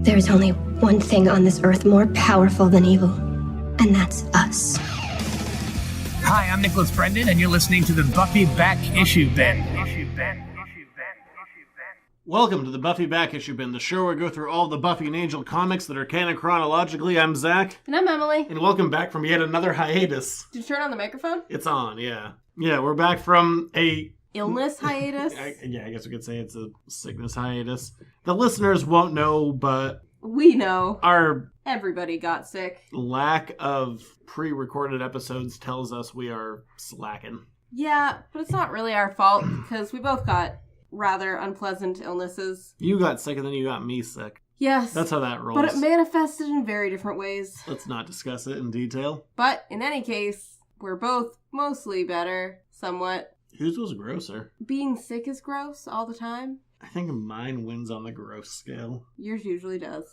There is only one thing on this earth more powerful than evil, and that's us. Hi, I'm Nicholas Brendan, and you're listening to the Buffy Back Issue Bin. Welcome to the Buffy Back Issue Bin, the show where we go through all the Buffy and Angel comics that are canon chronologically. I'm Zach. And I'm Emily. And welcome back from yet another hiatus. Did you turn on the microphone? It's on, yeah. Yeah, we're back from a... illness hiatus? I guess we could say it's a sickness hiatus. The listeners won't know, but... we know. Our... everybody got sick. Lack of pre-recorded episodes tells us we are slacking. Yeah, but it's not really our fault, because we both got rather unpleasant illnesses. You got sick and then you got me sick. Yes. That's how that rolls. But it manifested in very different ways. Let's not discuss it in detail. But in any case, we're both mostly better, somewhat. Whose was grosser? Being sick is gross all the time. I think mine wins on the gross scale. Yours usually does.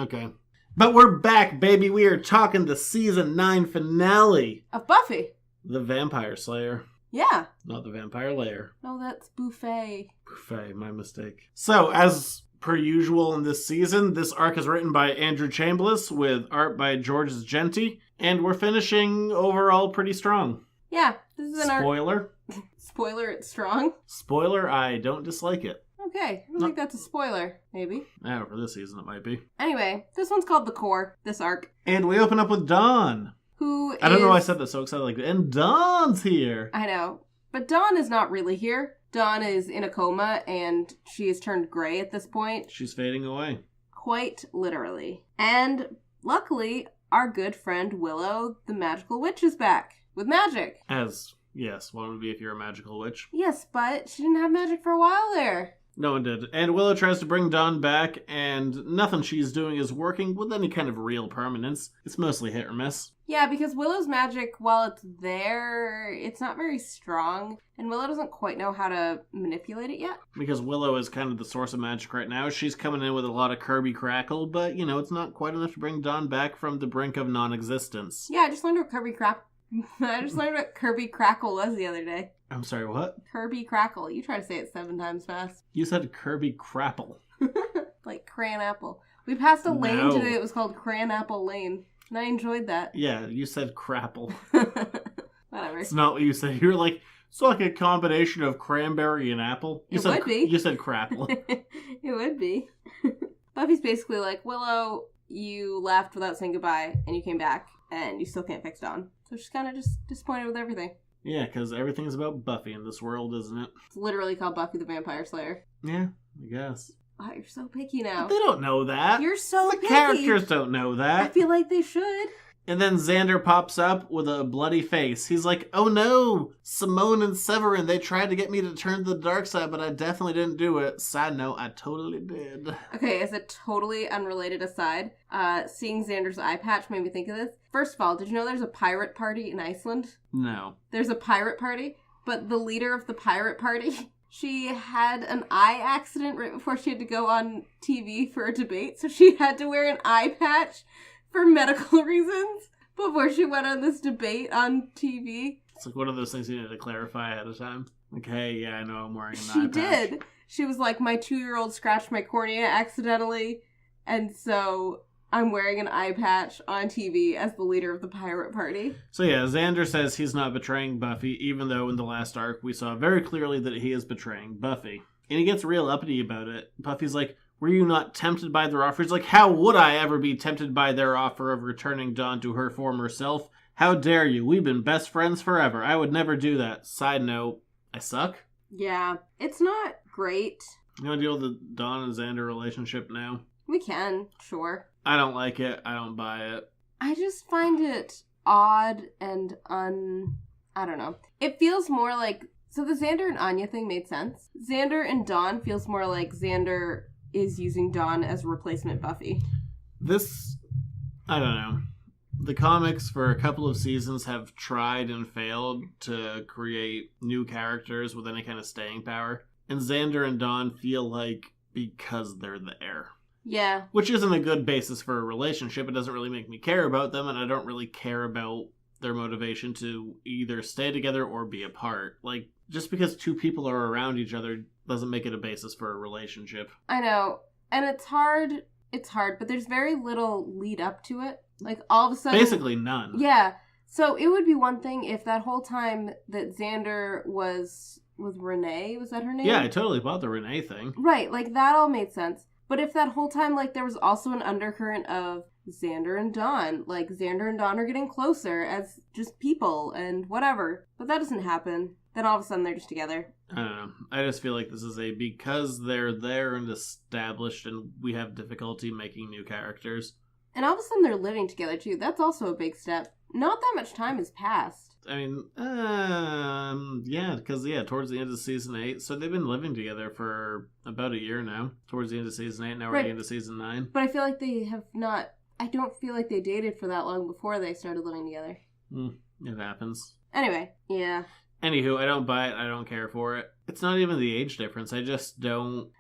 Okay. But we're back, baby. We are talking the season 9 finale Of Buffy. The Vampire Slayer. Yeah. Not the Vampire Lair. No, that's Buffet. Buffet, my mistake. So, as per usual in this season, this arc is written by Andrew Chambliss with art by Georges Genti, and we're finishing overall pretty strong. Yeah, this is an Spoiler. Spoiler, it's strong. Spoiler, I don't dislike it. Okay, I don't think that's a spoiler, maybe. Yeah, for this season it might be. Anyway, this one's called The Core, this arc. And we open up with Dawn. I don't know why I said that so excited, like, and Dawn's here. I know. But Dawn is not really here. Dawn is in a coma, and she has turned gray at this point. She's fading away. Quite literally. And luckily, our good friend Willow, the magical witch, is back. With magic. Yes, one would be if you're a magical witch. Yes, but she didn't have magic for a while there. No one did. And Willow tries to bring Dawn back, and nothing she's doing is working with any kind of real permanence. It's mostly hit or miss. Yeah, because Willow's magic, while it's there, it's not very strong, and Willow doesn't quite know how to manipulate it yet. Because Willow is kind of the source of magic right now. She's coming in with a lot of Kirby crackle, but, it's not quite enough to bring Dawn back from the brink of non-existence. Yeah, I just learned what Kirby Crackle was the other day. I'm sorry, what? Kirby Crackle. You try to say it 7 times fast. You said Kirby Crapple. Like Cran Apple. We passed a lane today that was called Cran Apple Lane, and I enjoyed that. Yeah, you said Crapple. Whatever. It's not what you said. You were like, it's like a combination of cranberry and apple. It would be. You said Crapple. It would be. Buffy's basically like, Willow, you left without saying goodbye, and you came back, and you still can't fix Dawn. So she's kind of just disappointed with everything. Yeah, because everything's about Buffy in this world, isn't it? It's literally called Buffy the Vampire Slayer. Yeah, I guess. Wow, you're so picky now. They don't know that. You're so the picky. The characters don't know that. I feel like they should. And then Xander pops up with a bloody face. He's like, oh no, Simone and Severin, they tried to get me to turn to the dark side, but I definitely didn't do it. Side note, I totally did. Okay, as a totally unrelated aside, seeing Xander's eye patch made me think of this. First of all, did you know there's a pirate party in Iceland? No. There's a pirate party, but the leader of the pirate party, she had an eye accident right before she had to go on TV for a debate, so she had to wear an eye patch for medical reasons before she went on this debate on TV. It's like one of those things you need to clarify ahead of time. Like, hey, yeah, I know I'm wearing an eye patch. She did. She was like, my 2-year-old scratched my cornea accidentally, and so I'm wearing an eye patch on TV as the leader of the pirate party. So yeah, Xander says he's not betraying Buffy, even though in the last arc we saw very clearly that he is betraying Buffy. And he gets real uppity about it. Buffy's like, were you not tempted by their offer? He's like, how would I ever be tempted by their offer of returning Dawn to her former self? How dare you? We've been best friends forever. I would never do that. Side note, I suck. Yeah, it's not great. You want to deal with the Dawn and Xander relationship now? We can, sure. I don't like it. I don't buy it. I just find it odd and I don't know. It feels more like... So the Xander and Anya thing made sense. Xander and Dawn feels more like Xander is using Dawn as replacement Buffy. This, I don't know. The comics for a couple of seasons have tried and failed to create new characters with any kind of staying power. And Xander and Dawn feel like because they're there. Yeah. Which isn't a good basis for a relationship. It doesn't really make me care about them, and I don't really care about their motivation to either stay together or be apart. Like, just because two people are around each other doesn't make it a basis for a relationship. I know. And it's hard it's hard, but there's very little lead up to it. Like, all of a sudden... Basically none. Yeah. So it would be one thing if that whole time that Xander was with Renee, was that her name? Yeah, I totally bought the Renee thing. Right, like, that all made sense. But if that whole time, like, there was also an undercurrent of Xander and Dawn, like, Xander and Dawn are getting closer as just people and whatever. But that doesn't happen. Then all of a sudden they're just together. I don't know. I just feel like this is because they're there and established and we have difficulty making new characters. And all of a sudden they're living together, too. That's also a big step. Not that much time has passed. I mean, yeah, because, towards the end of season 8, so they've been living together for about a year now. Towards the end of season 8, now we're at the end of season 9. But I feel like they have not, I don't feel like they dated for that long before they started living together. It happens. Anyway, yeah. Anywho, I don't buy it, I don't care for it. It's not even the age difference, I just don't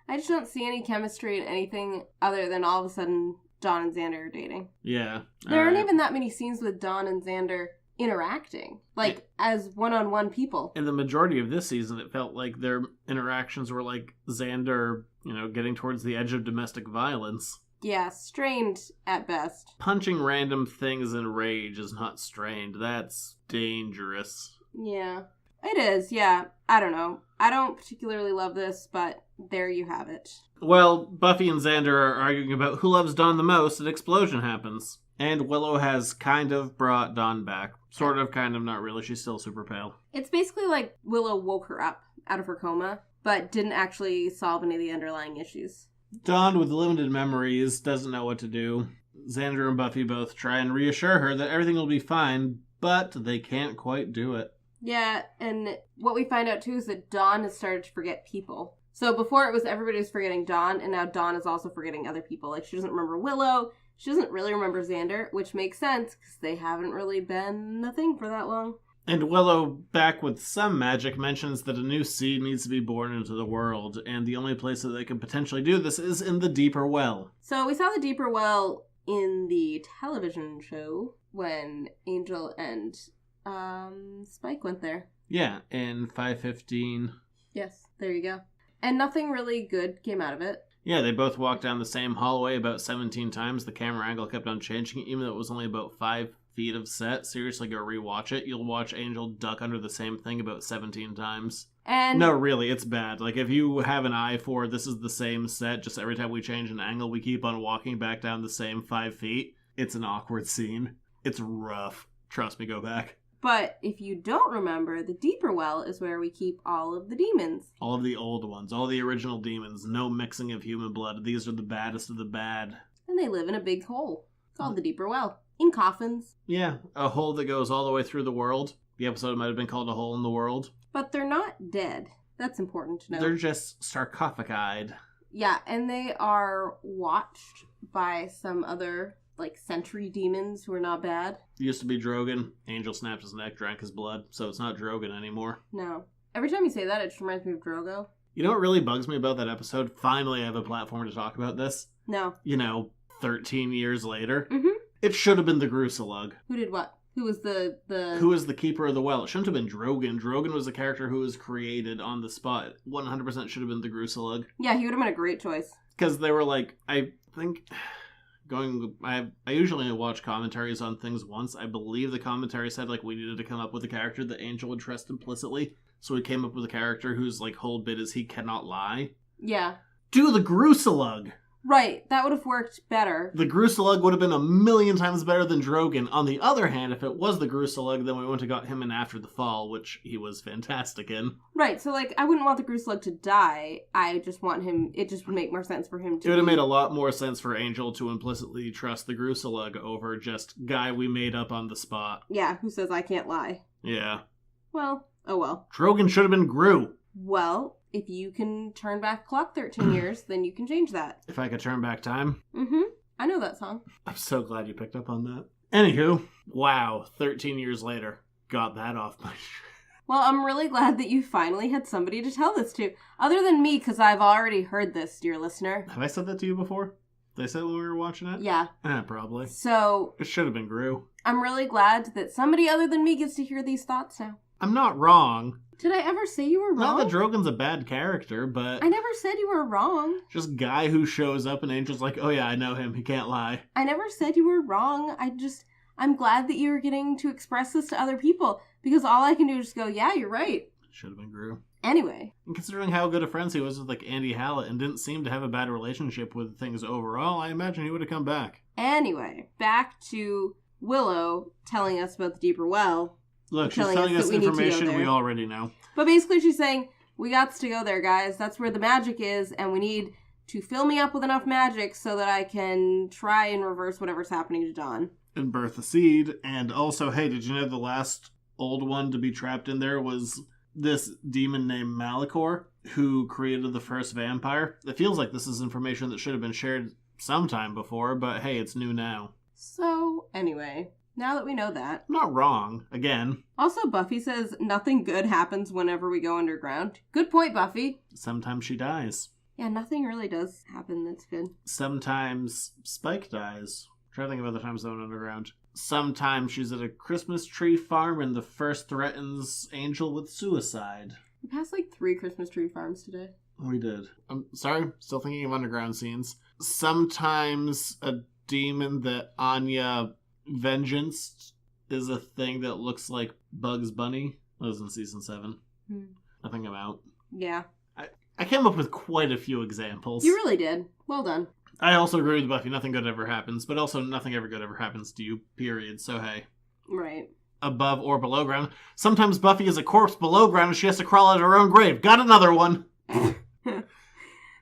see any chemistry in anything other than all of a sudden Dawn and Xander are dating. Yeah. There aren't even that many scenes with Dawn and Xander interacting, like, as one-on-one people. In the majority of this season, it felt like their interactions were like Xander, getting towards the edge of domestic violence. Yeah, strained at best. Punching random things in rage is not strained. That's dangerous. Yeah. It is, yeah. I don't know. I don't particularly love this, but there you have it. Well, Buffy and Xander are arguing about who loves Dawn the most. An explosion happens. And Willow has kind of brought Dawn back. Sort of, kind of, not really. She's still super pale. It's basically like Willow woke her up out of her coma, but didn't actually solve any of the underlying issues. Dawn, with limited memories, doesn't know what to do. Xander and Buffy both try and reassure her that everything will be fine, but they can't quite do it. Yeah, and what we find out, too, is that Dawn has started to forget people. So before it was everybody was forgetting Dawn, and now Dawn is also forgetting other people. Like, she doesn't remember Willow. She doesn't really remember Xander, which makes sense, because they haven't really been a thing for that long. And Willow, back with some magic, mentions that a new seed needs to be born into the world, and the only place that they can potentially do this is in the Deeper Well. So we saw the Deeper Well in the television show when Angel and Spike went there. Yeah, in 515. Yes, there you go. And nothing really good came out of it. Yeah, they both walked down the same hallway about 17 times. The camera angle kept on changing, even though it was only about 5 feet of set. Seriously, go rewatch it. You'll watch Angel duck under the same thing about 17 times. And no, really, it's bad. Like, if you have an eye for this is the same set, just every time we change an angle, we keep on walking back down the same 5 feet. It's an awkward scene. It's rough. Trust me, go back. But if you don't remember, the Deeper Well is where we keep all of the demons. All of the old ones, all the original demons, no mixing of human blood. These are the baddest of the bad. And they live in a big hole called the Deeper Well, in coffins. Yeah, a hole that goes all the way through the world. The episode might have been called A Hole in the World. But they're not dead. That's important to know. They're just sarcophagied. Yeah, and they are watched by some other, like, sentry demons who are not bad. It used to be Drogon. Angel snapped his neck, drank his blood, so it's not Drogon anymore. No. Every time you say that, it just reminds me of Drogo. You know what really bugs me about that episode? Finally, I have a platform to talk about this. No. 13 years later. Mm-hmm. It should have been the Gruselug. Who did what? Who was the... Who was the keeper of the well? It shouldn't have been Drogon. Drogon was a character who was created on the spot. 100% should have been the Gruselug. Yeah, he would have been a great choice. Because they were like, I think... I usually watch commentaries on things once. I believe the commentary said, like, we needed to come up with a character that Angel would trust implicitly. So we came up with a character whose, like, whole bit is he cannot lie. Yeah. Do the Gruselug! Right, that would have worked better. The Gruselug would have been 1,000,000 times better than Drogon. On the other hand, if it was the Gruselug, then we went and got him in After the Fall, which he was fantastic in. Right, so, like, I wouldn't want the Gruselug to die. I just want him... It just would make more sense for him to... It would have made a lot more sense for Angel to implicitly trust the Gruselug over just guy we made up on the spot. Yeah, who says I can't lie. Yeah. Well, oh well. Drogon should have been Gru. Well, if you can turn back the clock 13 years, then you can change that. If I could turn back time. Mm-hmm. I know that song. I'm so glad you picked up on that. Anywho, wow, 13 years later. Got that off my... Well, I'm really glad that you finally had somebody to tell this to. Other than me, because I've already heard this, dear listener. Have I said that to you before? Did I say it when we were watching it? Yeah. Probably. So... It should have been Gru. I'm really glad that somebody other than me gets to hear these thoughts now. I'm not wrong. Did I ever say you were wrong? Not that Drogon's a bad character, but... I never said you were wrong. Just guy who shows up and Angel's like, oh yeah, I know him. He can't lie. I never said you were wrong. I'm glad that you were getting to express this to other people, because all I can do is just go, yeah, you're right. Should have been Gru. Anyway. And considering how good of friends he was with, like, Andy Hallett and didn't seem to have a bad relationship with things overall, I imagine he would have come back. Anyway, back to Willow telling us about the deeper well. Look, she's telling us information we already know. But basically she's saying, we got to go there, guys. That's where the magic is, and we need to fill me up with enough magic so that I can try and reverse whatever's happening to Dawn. And birth a seed. And also, hey, did you know the last old one to be trapped in there was this demon named Malachor, who created the first vampire? It feels like this is information that should have been shared sometime before, but hey, it's new now. So, anyway, now that we know that. I'm not wrong, again. Also, Buffy says nothing good happens whenever we go underground. Good point, Buffy. Sometimes she dies. Yeah, nothing really does happen that's good. Sometimes Spike dies. I'm trying to think of other times I went underground. Sometimes she's at a Christmas tree farm and the first threatens Angel with suicide. We passed like 3 Christmas tree farms today. We did. I'm sorry, still thinking of underground scenes. Sometimes a demon that Anya vengeance is a thing that looks like Bugs Bunny. That was in season 7. I think I'm out. Yeah. I came up with quite a few examples. You really did. Well done. I also agree with Buffy, nothing good ever happens, but also nothing ever good ever happens to you, period, so hey. Right. Above or below ground. Sometimes Buffy is a corpse below ground and she has to crawl out of her own grave. Got another one!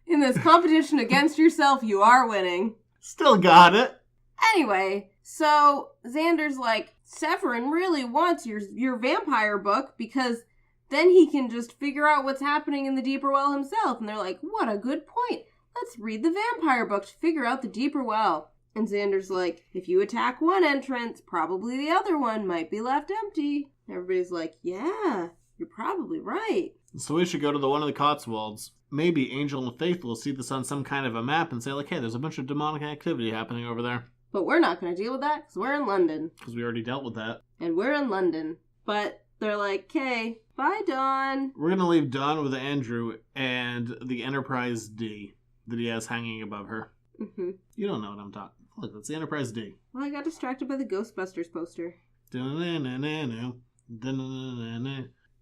In this competition against yourself, you are winning. Still got it. Anyway, so Xander's like, Severin really wants your vampire book because then he can just figure out what's happening in the deeper well himself. And they're like, what a good point. Let's read the vampire book to figure out the deeper well. And Xander's like, if you attack one entrance, probably the other one might be left empty. Everybody's like, yeah, you're probably right. So we should go to the one of the Cotswolds. Maybe Angel and Faith will see this on some kind of a map and say, like, hey, there's a bunch of demonic activity happening over there. But we're not going to deal with that because we're in London. Because we already dealt with that. And we're in London. But they're like, okay, bye, Dawn. We're going to leave Dawn with Andrew and the Enterprise D that he has hanging above her. Mm-hmm. You don't know what I'm talking. Look, that's the Enterprise D. Well, I got distracted by the Ghostbusters poster.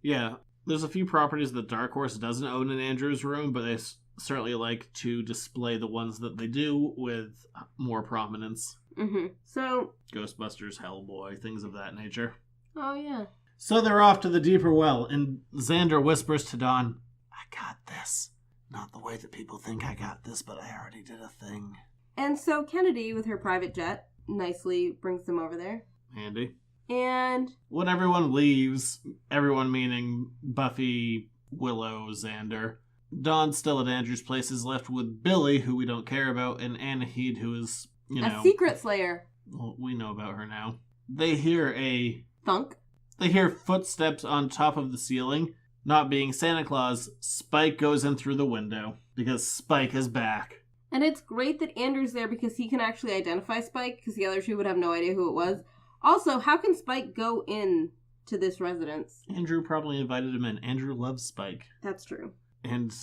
Yeah, there's a few properties that Dark Horse doesn't own in Andrew's room, but they certainly like to display the ones that they do with more prominence. Mm-hmm. So... Ghostbusters, Hellboy, things of that nature. Oh, yeah. So they're off to the deeper well, and Xander whispers to Dawn, I got this. Not the way that people think I got this, but I already did a thing. And so Kennedy, with her private jet, nicely brings them over there. Handy. And... when everyone leaves, everyone meaning Buffy, Willow, Xander, Dawn's still at Andrew's place, is left with Billy, who we don't care about, and Anahid, who is, a secret slayer. Well, we know about her now. They hear a... thunk. They hear footsteps on top of the ceiling. Not being Santa Claus, Spike goes in through the window, because Spike is back. And it's great that Andrew's there because he can actually identify Spike, because the other two would have no idea who it was. Also, how can Spike go in to this residence? Andrew probably invited him in. Andrew loves Spike. That's true. And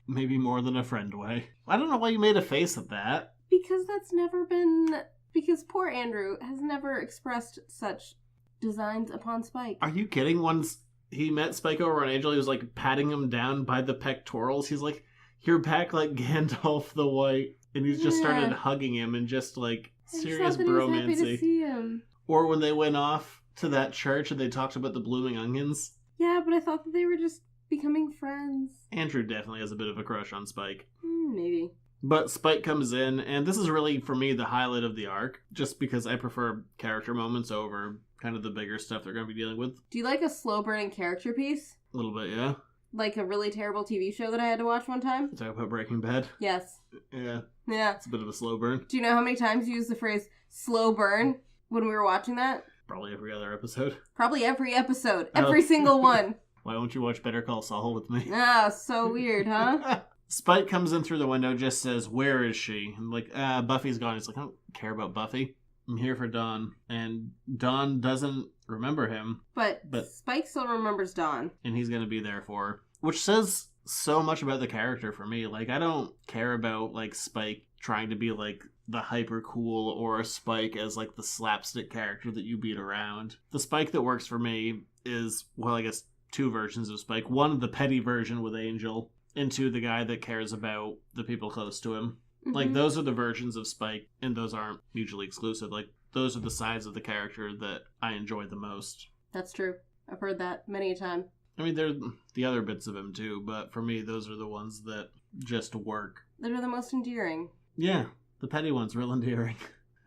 maybe more than a friend way. I don't know why you made a face at that. Because that's never been... because poor Andrew has never expressed such designs upon Spike. Are you kidding? Once he met Spike over on Angel, he was like patting him down by the pectorals. He's like, you're back like Gandalf the White. And he's just started hugging him and just like serious bromancy. He's happy to see him. Or when they went off to that church and they talked about the blooming onions. Yeah, but I thought that they were just becoming friends. Andrew definitely has a bit of a crush on Spike. Maybe. But Spike comes in, and this is really, for me, the highlight of the arc, just because I prefer character moments over kind of the bigger stuff they're going to be dealing with. Do you like a slow-burning character piece? A little bit, yeah. Like a really terrible TV show that I had to watch one time? Talk about Breaking Bad? Yes. Yeah. Yeah. It's a bit of a slow burn. Do you know how many times you used the phrase slow burn when we were watching that? Probably every other episode. Probably every episode. Every single one. Why won't you watch Better Call Saul with me? Ah, so weird, huh? Spike comes in through the window, just says, where is she? And like, Buffy's gone. He's like, I don't care about Buffy. I'm here for Dawn. And Dawn doesn't remember him. But Spike still remembers Dawn. And he's going to be there for her. Which says so much about the character for me. Like, I don't care about, like, Spike trying to be, like, the hyper cool or a Spike as, like, the slapstick character that you beat around. The Spike that works for me is, well, I guess two versions of Spike. One, the petty version with Angel, and two, the guy that cares about the people close to him. Mm-hmm. Like, those are the versions of Spike, and those aren't mutually exclusive. Like, those are the sides of the character that I enjoy the most. That's true. I've heard that many a time. I mean, there are the other bits of him, too, but for me, those are the ones that just work. That are the most endearing. Yeah, the petty one's real endearing.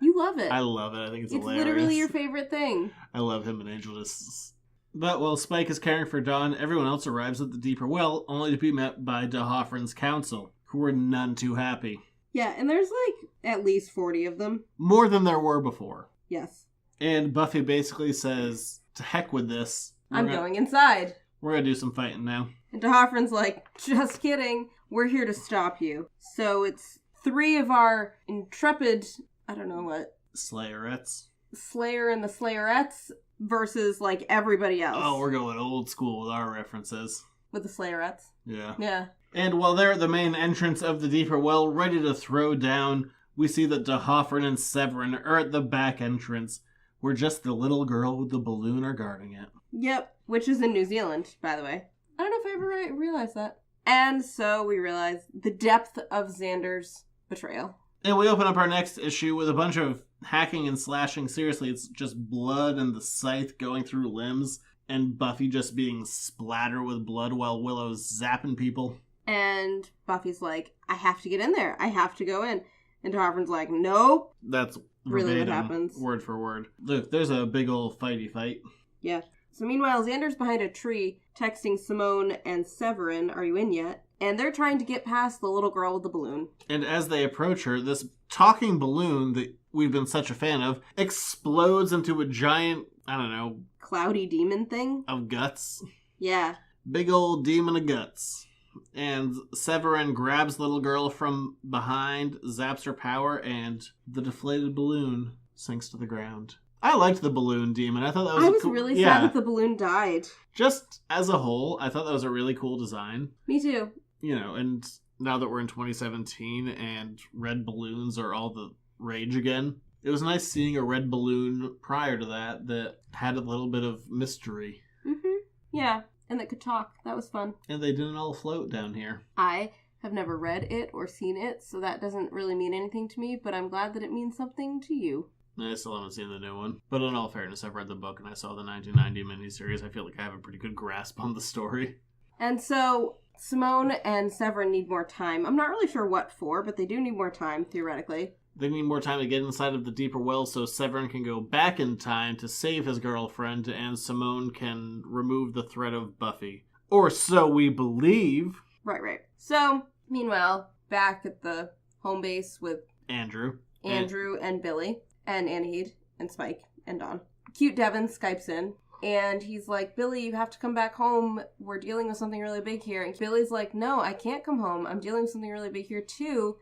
You love it. I love it. I think it's hilarious. It's literally your favorite thing. I love him and Angel just... But while Spike is caring for Dawn, everyone else arrives at the deeper well, only to be met by D'Hoffryn's council, who are none too happy. Yeah, and there's like at least 40 of them. More than there were before. Yes. And Buffy basically says, to heck with this. I'm going inside. We're going to do some fighting now. And D'Hoffryn's like, just kidding. We're here to stop you. So it's 3 of our intrepid, I don't know what. Slayerettes. Slayer and the Slayerettes versus like everybody else. Oh, we're going old school with our references. With the Slayerettes? Yeah. Yeah. And while they're at the main entrance of the deeper well, ready to throw down, we see that D'Hoffryn and Severin are at the back entrance, where just the little girl with the balloon are guarding it. Yep, which is in New Zealand, by the way. I don't know if I ever realized that. And so we realize the depth of Xander's betrayal. And we open up our next issue with a bunch of hacking and slashing. Seriously, it's just blood and the scythe going through limbs, and Buffy just being splattered with blood while Willow's zapping people. And Buffy's like, I have to get in there. I have to go in. And D'Hoffryn's like, nope. That's really what happens. Word for word. Look, there's a big old fighty fight. Yeah. So meanwhile, Xander's behind a tree, texting Simone and Severin, are you in yet? And they're trying to get past the little girl with the balloon. And as they approach her, this talking balloon that we've been such a fan of explodes into a giant, I don't know... cloudy demon thing? Of guts. Yeah. Big old demon of guts. And Severin grabs the little girl from behind, zaps her power, and the deflated balloon sinks to the ground. I liked the balloon demon. I thought that was I was really sad that the balloon died. Just as a whole, I thought that was a really cool design. Me too. You know, and now that we're in 2017 and red balloons are all the rage again, it was nice seeing a red balloon prior to that had a little bit of mystery. Mm-hmm. Yeah, and that could talk. That was fun. And they didn't all float down here. I have never read it or seen it, so that doesn't really mean anything to me, but I'm glad that it means something to you. I still haven't seen the new one. But in all fairness, I've read the book and I saw the 1990 miniseries. I feel like I have a pretty good grasp on the story. And so Simone and Severin need more time. I'm not really sure what for, but they do need more time, theoretically. They need more time to get inside of the deeper well so Severin can go back in time to save his girlfriend and Simone can remove the threat of Buffy. Or so we believe. Right. So, meanwhile, back at the home base with Andrew and Billy. And Anahid, and Spike, and Dawn. Cute Devin Skypes in, and he's like, Billy, you have to come back home. We're dealing with something really big here. And Billy's like, no, I can't come home. I'm dealing with something really big here, too.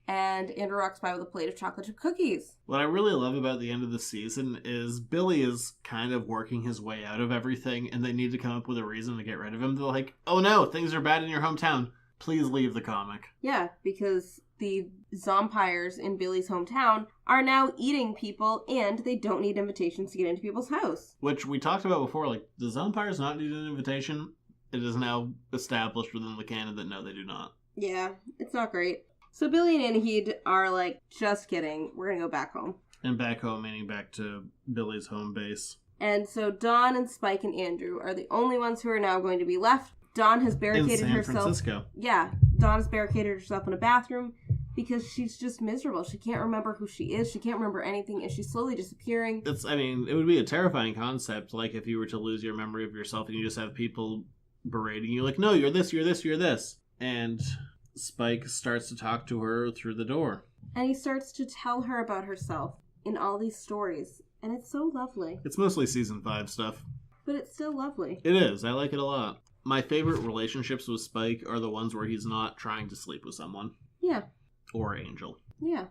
And Andrew walks by with a plate of chocolate chip cookies. What I really love about the end of the season is Billy is kind of working his way out of everything, and they need to come up with a reason to get rid of him. They're like, oh no, things are bad in your hometown. Please leave the comic. Yeah, because the zompires in Billy's hometown are now eating people, and they don't need invitations to get into people's house. Which we talked about before, like, do zompires not need an invitation? It is now established within the canon that no, they do not. Yeah, it's not great. So Billy and Anahid are like, just kidding, we're gonna go back home. And back home, meaning back to Billy's home base. And so Dawn and Spike and Andrew are the only ones who are now going to be left. Dawn has barricaded herself. In San Francisco. Yeah, Dawn has barricaded herself in a bathroom because she's just miserable. She can't remember who she is. She can't remember anything, and she's slowly disappearing. It would be a terrifying concept, like if you were to lose your memory of yourself and you just have people berating you, like, no, you're this, you're this, you're this. And Spike starts to talk to her through the door. And he starts to tell her about herself in all these stories. And it's so lovely. It's mostly season 5 stuff. But it's still lovely. It is. I like it a lot. My favorite relationships with Spike are the ones where he's not trying to sleep with someone. Yeah. Or Angel. Yeah.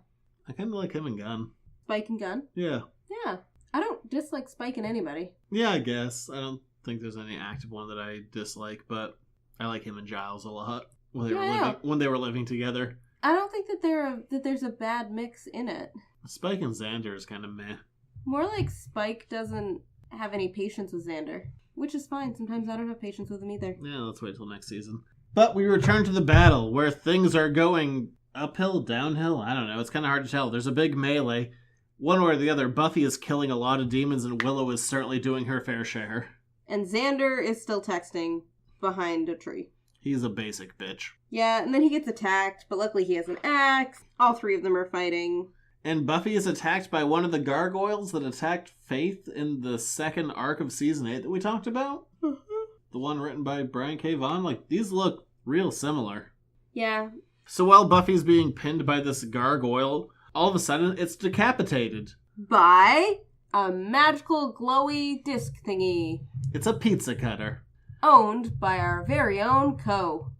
I kind of like him and Gunn. Spike and Gunn? Yeah. Yeah. I don't dislike Spike in anybody. Yeah, I guess. I don't think there's any active one that I dislike, but I like him and Giles a lot when they were living together. I don't think that there's a bad mix in it. Spike and Xander is kind of meh. More like Spike doesn't have any patience with Xander, which is fine. Sometimes I don't have patience with him either. Yeah, let's wait till next season. But we return to the battle, where things are going uphill, downhill, I don't know. It's kind of hard to tell. There's a big melee. One way or the other, Buffy is killing a lot of demons, and Willow is certainly doing her fair share. And Xander is still texting behind a tree. He's a basic bitch. Yeah, and then he gets attacked, but luckily he has an axe. All three of them are fighting. And Buffy is attacked by one of the gargoyles that attacked Faith in the second arc of Season 8 that we talked about. The one written by Brian K. Vaughan. Like, these look real similar. Yeah. So while Buffy's being pinned by this gargoyle, all of a sudden it's decapitated. By a magical glowy disc thingy. It's a pizza cutter. Owned by our very own Co.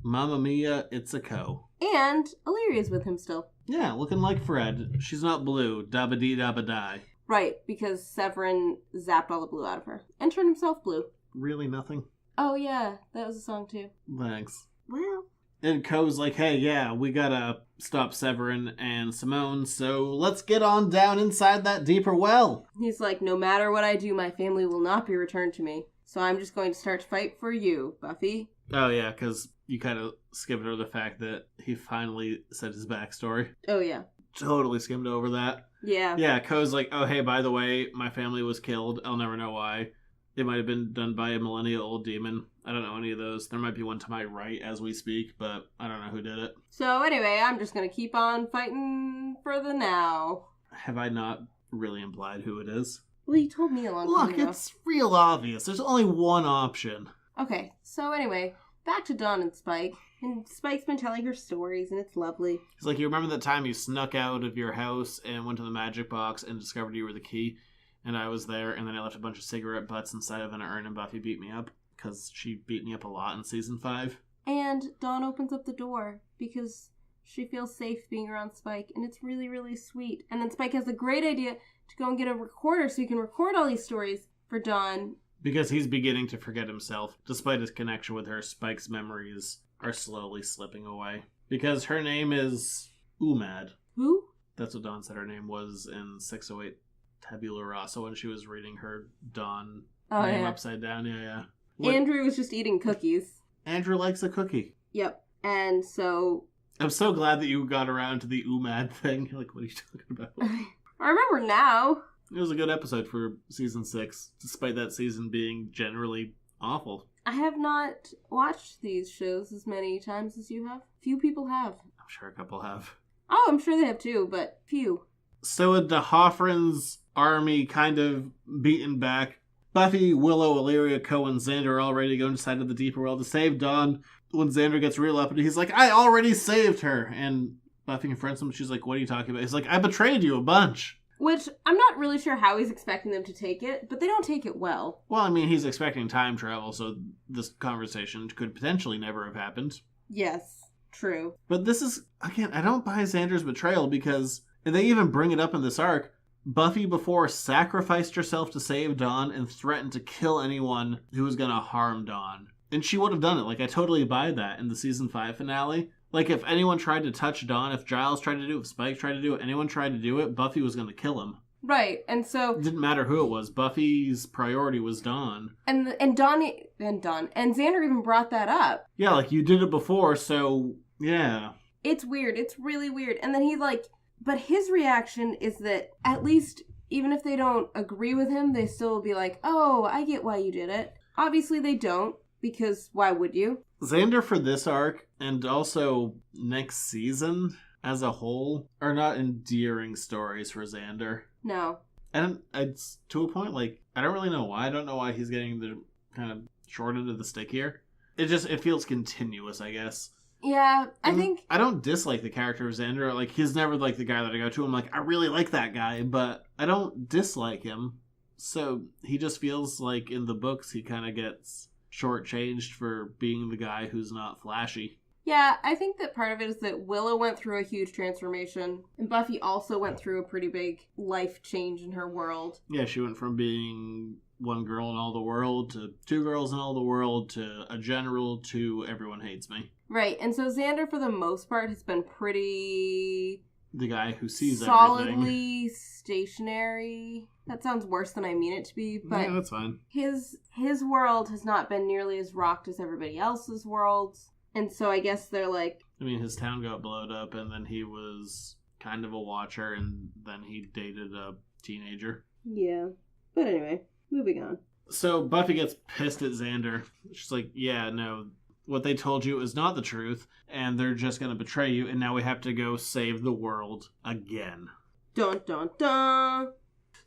Mamma mia, it's a Co. And Illyria's with him still. Yeah, looking like Fred. She's not blue. Dabba-dee dabba-die. Right, because Severin zapped all the blue out of her. And turned himself blue. Really nothing? Oh yeah, that was a song too. Thanks. Well. And Co's like, hey, yeah, we gotta stop Severin and Simone, so let's get on down inside that deeper well. He's like, no matter what I do, my family will not be returned to me. So I'm just going to start to fight for you, Buffy. Oh yeah, because you kind of skipped over the fact that he finally said his backstory. Oh yeah. Totally skimmed over that. Yeah. Yeah, Co's like, oh hey, by the way, my family was killed. I'll never know why. It might have been done by a millennia-old demon. I don't know any of those. There might be one to my right as we speak, but I don't know who did it. So anyway, I'm just going to keep on fighting for the now. Have I not really implied who it is? Well, you told me a long time ago. Look, it's real obvious. There's only one option. Okay, so anyway, back to Dawn and Spike. And Spike's been telling her stories, and it's lovely. He's like, you remember that time you snuck out of your house and went to the magic box and discovered you were the key? And I was there, and then I left a bunch of cigarette butts inside of an urn, and Buffy beat me up. Because she beat me up a lot in Season 5. And Dawn opens up the door, because she feels safe being around Spike, and it's really, really sweet. And then Spike has the great idea to go and get a recorder so he can record all these stories for Dawn. Because he's beginning to forget himself. Despite his connection with her, Spike's memories are slowly slipping away. Because her name is Umad. Who? That's what Dawn said her name was in 608 Tabula Rasa when she was reading her Dawn name upside down. Yeah. Andrew was just eating cookies. Andrew likes a cookie. Yep. And so... I'm so glad that you got around to the Umad thing. Like, what are you talking about? I remember now. It was a good episode for Season 6, despite that season being generally awful. I have not watched these shows as many times as you have. Few people have. I'm sure a couple have. Oh, I'm sure they have too, but few. So with the Hoffrans' army kind of beaten back, Buffy, Willow, Illyria, Co, and Xander are all ready to go inside of the deeper world to save Dawn. When Xander gets real uppity, he's like, I already saved her. And Buffy confronts him. She's like, what are you talking about? He's like, I betrayed you a bunch. Which, I'm not really sure how he's expecting them to take it, but they don't take it well. Well, I mean, he's expecting time travel, so this conversation could potentially never have happened. Yes, true. But this is, again, I don't buy Xander's betrayal because, and they even bring it up in this arc, Buffy before sacrificed herself to save Dawn and threatened to kill anyone who was going to harm Dawn. And she would have done it. Like, I totally buy that in the Season 5 finale. Like, if anyone tried to touch Dawn, if Giles tried to do it, if Spike tried to do it, anyone tried to do it, Buffy was going to kill him. Right, and so... It didn't matter who it was. Buffy's priority was Dawn. And Xander even brought that up. Yeah, like, you did it before, so, yeah. It's weird. It's really weird. And then he's like... But his reaction is that, at least, even if they don't agree with him, they still will be like, oh, I get why you did it. Obviously they don't, because why would you? Xander for this arc, and also next season as a whole, are not endearing stories for Xander. No. And it's to a point, like, I don't really know why. I don't know why he's getting the kind of short end of the stick here. It feels continuous, I guess. Yeah, I think... I don't dislike the character of Xander. Like, he's never, like, the guy that I go to. I'm like, I really like that guy, but I don't dislike him. So he just feels like in the books he kind of gets shortchanged for being the guy who's not flashy. Yeah, I think that part of it is that Willow went through a huge transformation, and Buffy also went through a pretty big life change in her world. Yeah, she went from being one girl in all the world to two girls in all the world to a general to everyone hates me. Right, and so Xander, for the most part, has been pretty... The guy who sees solidly everything. Stationary. That sounds worse than I mean it to be, but yeah, that's fine. His world has not been nearly as rocked as everybody else's worlds, and so I guess they're like... I mean, his town got blown up, and then he was kind of a watcher, and then he dated a teenager. Yeah, but anyway, moving on. So Buffy gets pissed at Xander. She's like, yeah, no, what they told you is not the truth, and they're just going to betray you, and now we have to go save the world again. Dun dun dun!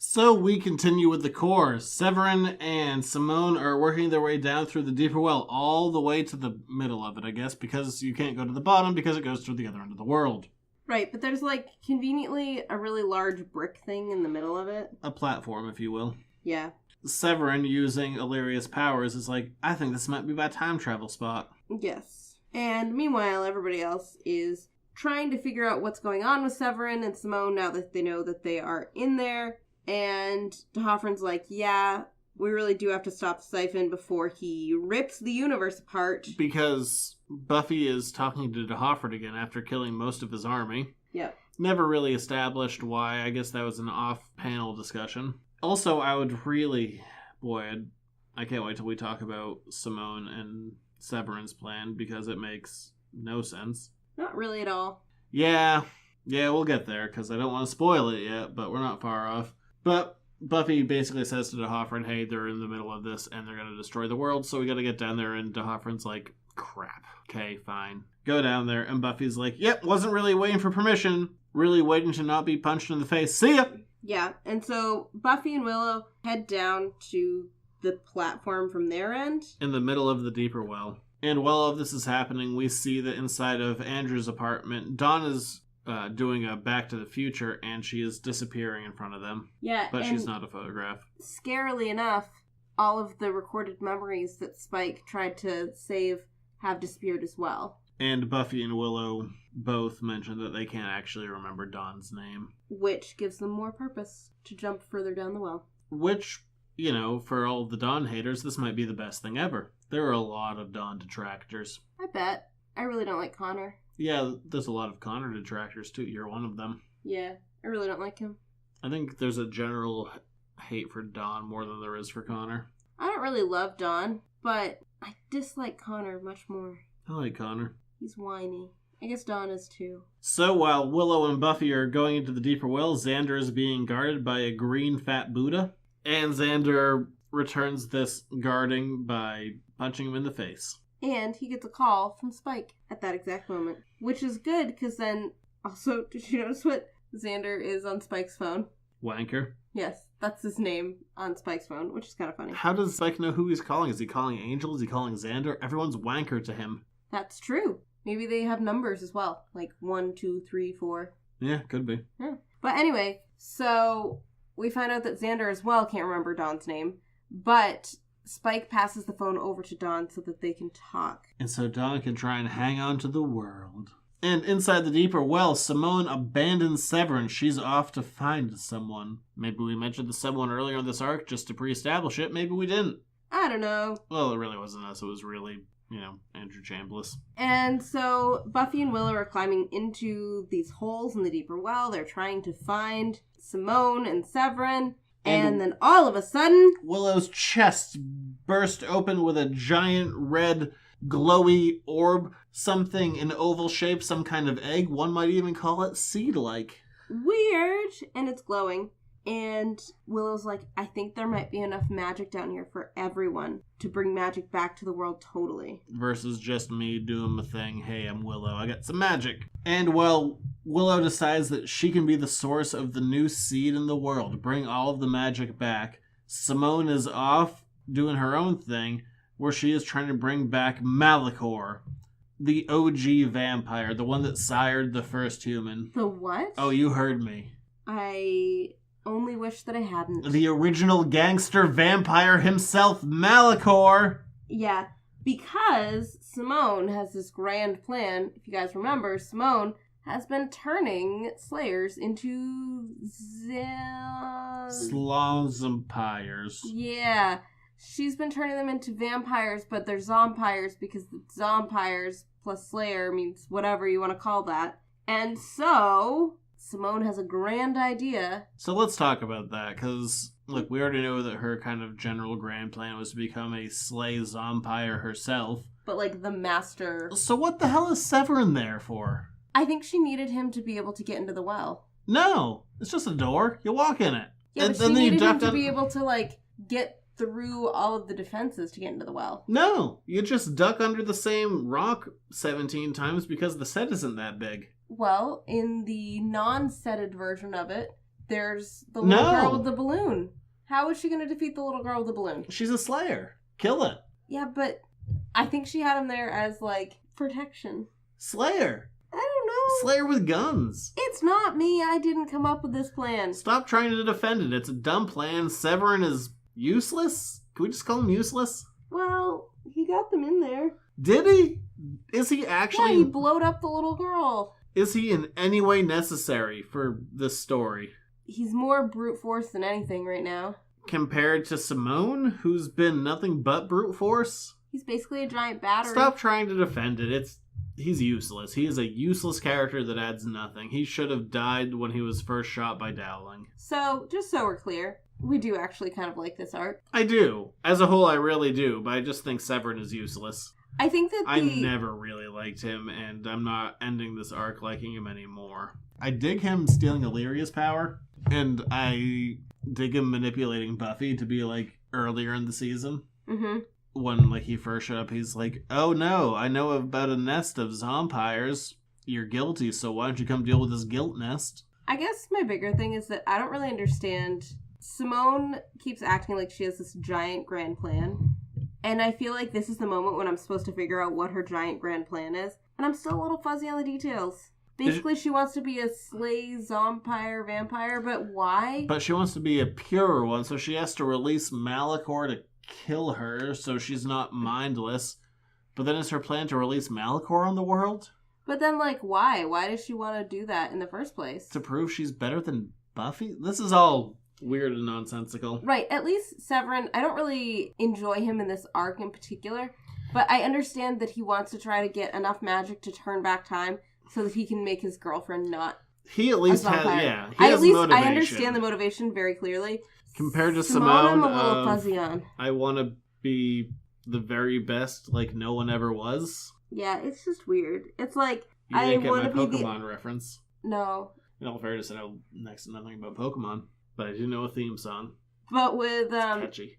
So we continue with the core. Severin and Simone are working their way down through the deeper well, all the way to the middle of it, I guess, because you can't go to the bottom because it goes through the other end of the world. Right, but there's like conveniently a really large brick thing in the middle of it. A platform, if you will. Yeah. Severin, using Illyria's powers, is like, I think this might be my time travel spot. Yes. And meanwhile, everybody else is trying to figure out what's going on with Severin and Simone now that they know that they are in there. And DeHoffrin's like, yeah, we really do have to stop the Siphon before he rips the universe apart. Because Buffy is talking to DeHoffrin again after killing most of his army. Yep. Never really established why. I guess that was an off-panel discussion. Also, I would really... Boy, I can't wait till we talk about Simone and Severin's plan, because it makes no sense. Not really at all. Yeah, we'll get there, because I don't want to spoil it yet, but we're not far off. But Buffy basically says to DeHoffrin, hey, they're in the middle of this, and they're going to destroy the world, so we got to get down there, and DeHoffrin's like, crap. Okay, fine. Go down there, and Buffy's like, yep, wasn't really waiting for permission, really waiting to not be punched in the face. See ya! Yeah, and so Buffy and Willow head down to the platform from their end. In the middle of the deeper well. And while all of this is happening, we see that inside of Andrew's apartment, Dawn is doing a Back to the Future, and she is disappearing in front of them. Yeah, but she's not a photograph. Scarily enough, all of the recorded memories that Spike tried to save have disappeared as well. And Buffy and Willow both mention that they can't actually remember Dawn's name. Which gives them more purpose to jump further down the well. Which, you know, for all the Dawn haters, this might be the best thing ever. There are a lot of Dawn detractors. I bet. I really don't like Connor. Yeah, there's a lot of Connor detractors too. You're one of them. Yeah, I really don't like him. I think there's a general hate for Dawn more than there is for Connor. I don't really love Dawn, but I dislike Connor much more. I like Connor. He's whiny. I guess Dawn is too. So while Willow and Buffy are going into the deeper well, Xander is being guarded by a green fat Buddha. And Xander returns this guarding by punching him in the face. And he gets a call from Spike at that exact moment. Which is good, because then... Also, did you notice what Xander is on Spike's phone? Wanker. Yes, that's his name on Spike's phone, which is kind of funny. How does Spike know who he's calling? Is he calling Angel? Is he calling Xander? Everyone's Wanker to him. That's true. Maybe they have numbers as well. Like 1, 2, 3, 4. Yeah, could be. Yeah. But anyway, so we find out that Xander as well can't remember Dawn's name. But Spike passes the phone over to Dawn so that they can talk. And so Dawn can try and hang on to the world. And inside the deeper well, Simone abandons Severin. She's off to find someone. Maybe we mentioned the someone earlier in this arc just to pre-establish it. Maybe we didn't. I don't know. Well, it really wasn't us. It was really... Andrew Chambliss. And so Buffy and Willow are climbing into these holes in the deeper well. They're trying to find Simone and Severin. And then all of a sudden... Willow's chest burst open with a giant red glowy orb. Something in oval shape, some kind of egg. One might even call it seed-like. Weird. And it's glowing. And Willow's like, I think there might be enough magic down here for everyone to bring magic back to the world totally. Versus just me doing my thing. Hey, I'm Willow. I got some magic. And while Willow decides that she can be the source of the new seed in the world, bring all of the magic back, Simone is off doing her own thing, where she is trying to bring back Malachor, the OG vampire, the one that sired the first human. The what? Oh, you heard me. I only wish that I hadn't. The original gangster vampire himself, Malachor! Yeah, Because Simone has this grand plan. If you guys remember, Simone has been turning Slayers into Slompires. Yeah. She's been turning them into vampires, but they're zompires because the zompires plus Slayer means whatever you want to call that. And so, Simone has a grand idea. So let's talk about that, because, look, we already know that her kind of general grand plan was to become a slay zompire herself. But, like, the master. So what the hell is Severin there for? I think she needed him to be able to get into the well. No, it's just a door. You walk in it. Yeah, but she needed him to be able to, like, get through all of the defenses to get into the well. No, you just duck under the same rock 17 times because the set isn't that big. Well, in the non-setted version of it, there's the little girl with the balloon. How is she going to defeat the little girl with the balloon? She's a slayer. Kill it. Yeah, but I think she had him there as, like, protection. Slayer. I don't know. Slayer with guns. It's not me. I didn't come up with this plan. Stop trying to defend it. It's a dumb plan. Severin is useless? Can we just call him useless? Well, he got them in there. Did he? Is he actually... Yeah, he blowed up the little girl. Is he in any way necessary for this story? He's more brute force than anything right now. Compared to Simone, who's been nothing but brute force? He's basically a giant battery. Stop trying to defend it. He's useless. He is a useless character that adds nothing. He should have died when he was first shot by Dowling. So, just so we're clear, we do actually kind of like this arc. I do. As a whole, I really do, but I just think Severin is useless. I think that I never really liked him, and I'm not ending this arc liking him anymore. I dig him stealing Illyria's power, and I dig him manipulating Buffy to be, like, earlier in the season. Mm-hmm. When, like, he first showed up, he's like, oh no, I know about a nest of zompires. You're guilty, so why don't you come deal with this guilt nest? I guess my bigger thing is that I don't really understand. Simone keeps acting like she has this giant grand plan. And I feel like this is the moment when I'm supposed to figure out what her giant grand plan is. And I'm still a little fuzzy on the details. Basically, she wants to be a slay zompire vampire, but why? But she wants to be a pure one, so she has to release Malachor to kill her, so she's not mindless. But then is her plan to release Malachor on the world? But then, like, why? Why does she want to do that in the first place? To prove she's better than Buffy? This is all weird and nonsensical. Right, at least Severin, I don't really enjoy him in this arc in particular, but I understand that he wants to try to get enough magic to turn back time so that he can make his girlfriend not He at least has, motivation. I understand the motivation very clearly. Compared to Simone, I'm a little fuzzy on. I want to be the very best like no one ever was. Yeah, it's just weird. It's like, you I didn't get want my to be Pokemon reference. No. In all fairness, I know next to nothing about Pokemon, but I do know a theme song. But with It's catchy.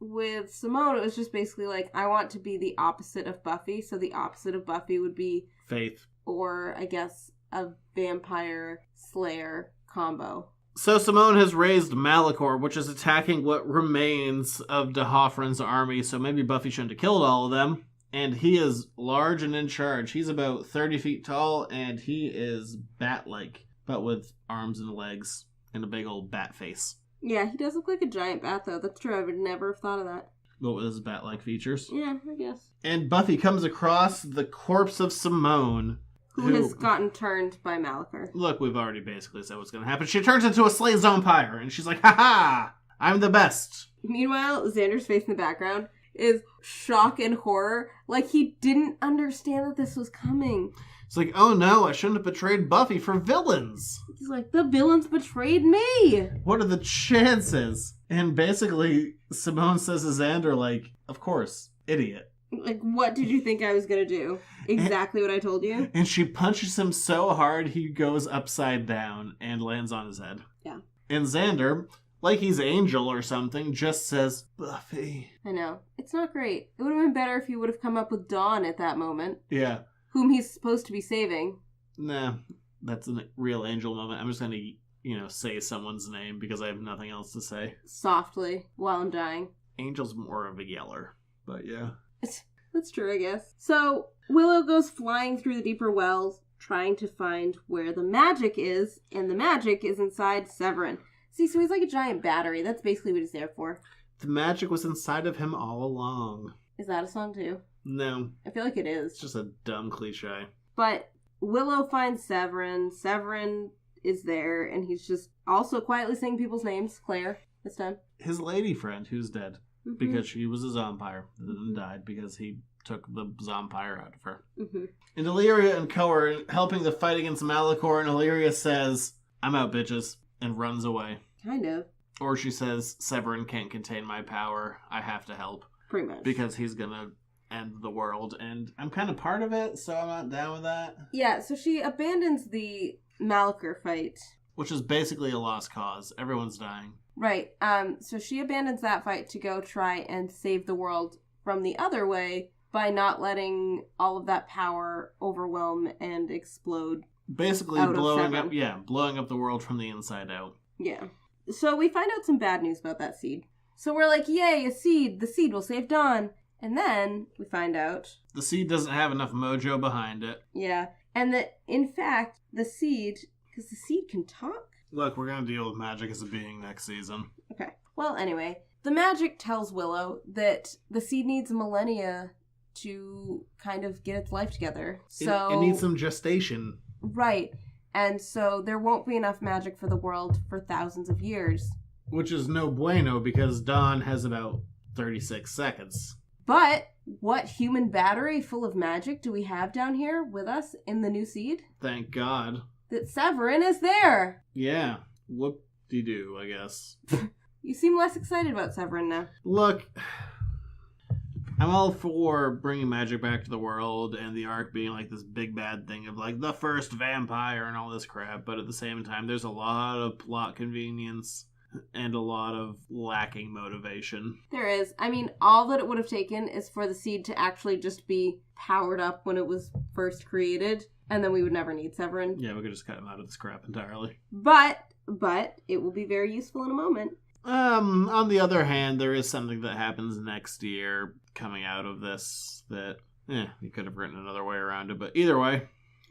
With Simone, it was just basically like, I want to be the opposite of Buffy, so the opposite of Buffy would be Faith. Or, I guess, a vampire slayer combo. So Simone has raised Malachor, which is attacking what remains of D'Hoffryn's army, so maybe Buffy shouldn't have killed all of them. And he is large and in charge. He's about 30 feet tall, and he is bat-like, but with arms and legs and a big old bat face. Yeah, he does look like a giant bat, though. That's true. I would never have thought of that. What with his bat-like features? Yeah, I guess. And Buffy comes across the corpse of Simone, who has gotten turned by Malachor. Look, we've already basically said what's going to happen. She turns into a slay zompire, and she's like, ha-ha! I'm the best! Meanwhile, Xander's face in the background is shock and horror. Like, he didn't understand that this was coming. It's like, oh no, I shouldn't have betrayed Buffy for villains. He's like, the villains betrayed me. What are the chances? And basically, Simone says to Xander, like, of course, idiot. Like, what did you think I was going to do? Exactly what I told you. And she punches him so hard, he goes upside down and lands on his head. Yeah. And Xander, like he's Angel or something, just says, Buffy. I know. It's not great. It would have been better if he would have come up with Dawn at that moment. Yeah. Whom he's supposed to be saving. Nah, that's a real Angel moment. I'm just going to, say someone's name because I have nothing else to say. Softly, while I'm dying. Angel's more of a yeller, but yeah. That's true, I guess. So, Willow goes flying through the deeper wells, trying to find where the magic is, and the magic is inside Severin. See, so he's like a giant battery. That's basically what he's there for. The magic was inside of him all along. Is that a song, too? No. I feel like it is. It's just a dumb cliche. But Willow finds Severin. Severin is there, and he's just also quietly saying people's names. Claire, this time. His lady friend, who's dead. Because she was a zombire and then died because he took the zombire out of her. And Illyria and Co are helping the fight against Malachor, and Illyria says, "I'm out, bitches," and runs away. Kind of. Or she says, "Severin can't contain my power. I have to help." Pretty much. Because he's gonna end the world, and I'm kind of part of it, so I'm not down with that. Yeah, so she abandons the Malachor fight. Which is basically a lost cause. Everyone's dying. Right. So she abandons that fight to go try and save the world from the other way by not letting all of that power overwhelm and explode. Basically out blowing of up, blowing up the world from the inside out. Yeah. So we find out some bad news about that seed. So we're like, yay, a seed. The seed will save Dawn. And then we find out the seed doesn't have enough mojo behind it. Yeah. And that, in fact, the seed, because the seed can talk? Look, we're going to deal with magic as a being next season. Okay. Well, anyway, the magic tells Willow that the seed needs millennia to kind of get its life together. So it needs some gestation. Right. And so there won't be enough magic for the world for thousands of years. Which is no bueno because Dawn has about 36 seconds. But what human battery full of magic do we have down here with us in the new seed? Thank God. That Severin is there. Yeah. Whoop-de-doo, I guess. You seem less excited about Severin now. Look, I'm all for bringing magic back to the world and the Ark being like this big bad thing of like the first vampire and all this crap, but at the same time, there's a lot of plot convenience and a lot of lacking motivation. There is. I mean, all that it would have taken is for the seed to actually just be powered up when it was first created, and then we would never need Severin. Yeah, we could just cut him out of this crap entirely. But it will be very useful in a moment. On the other hand, there is something that happens next year coming out of this that, you could have written another way around it, but either way.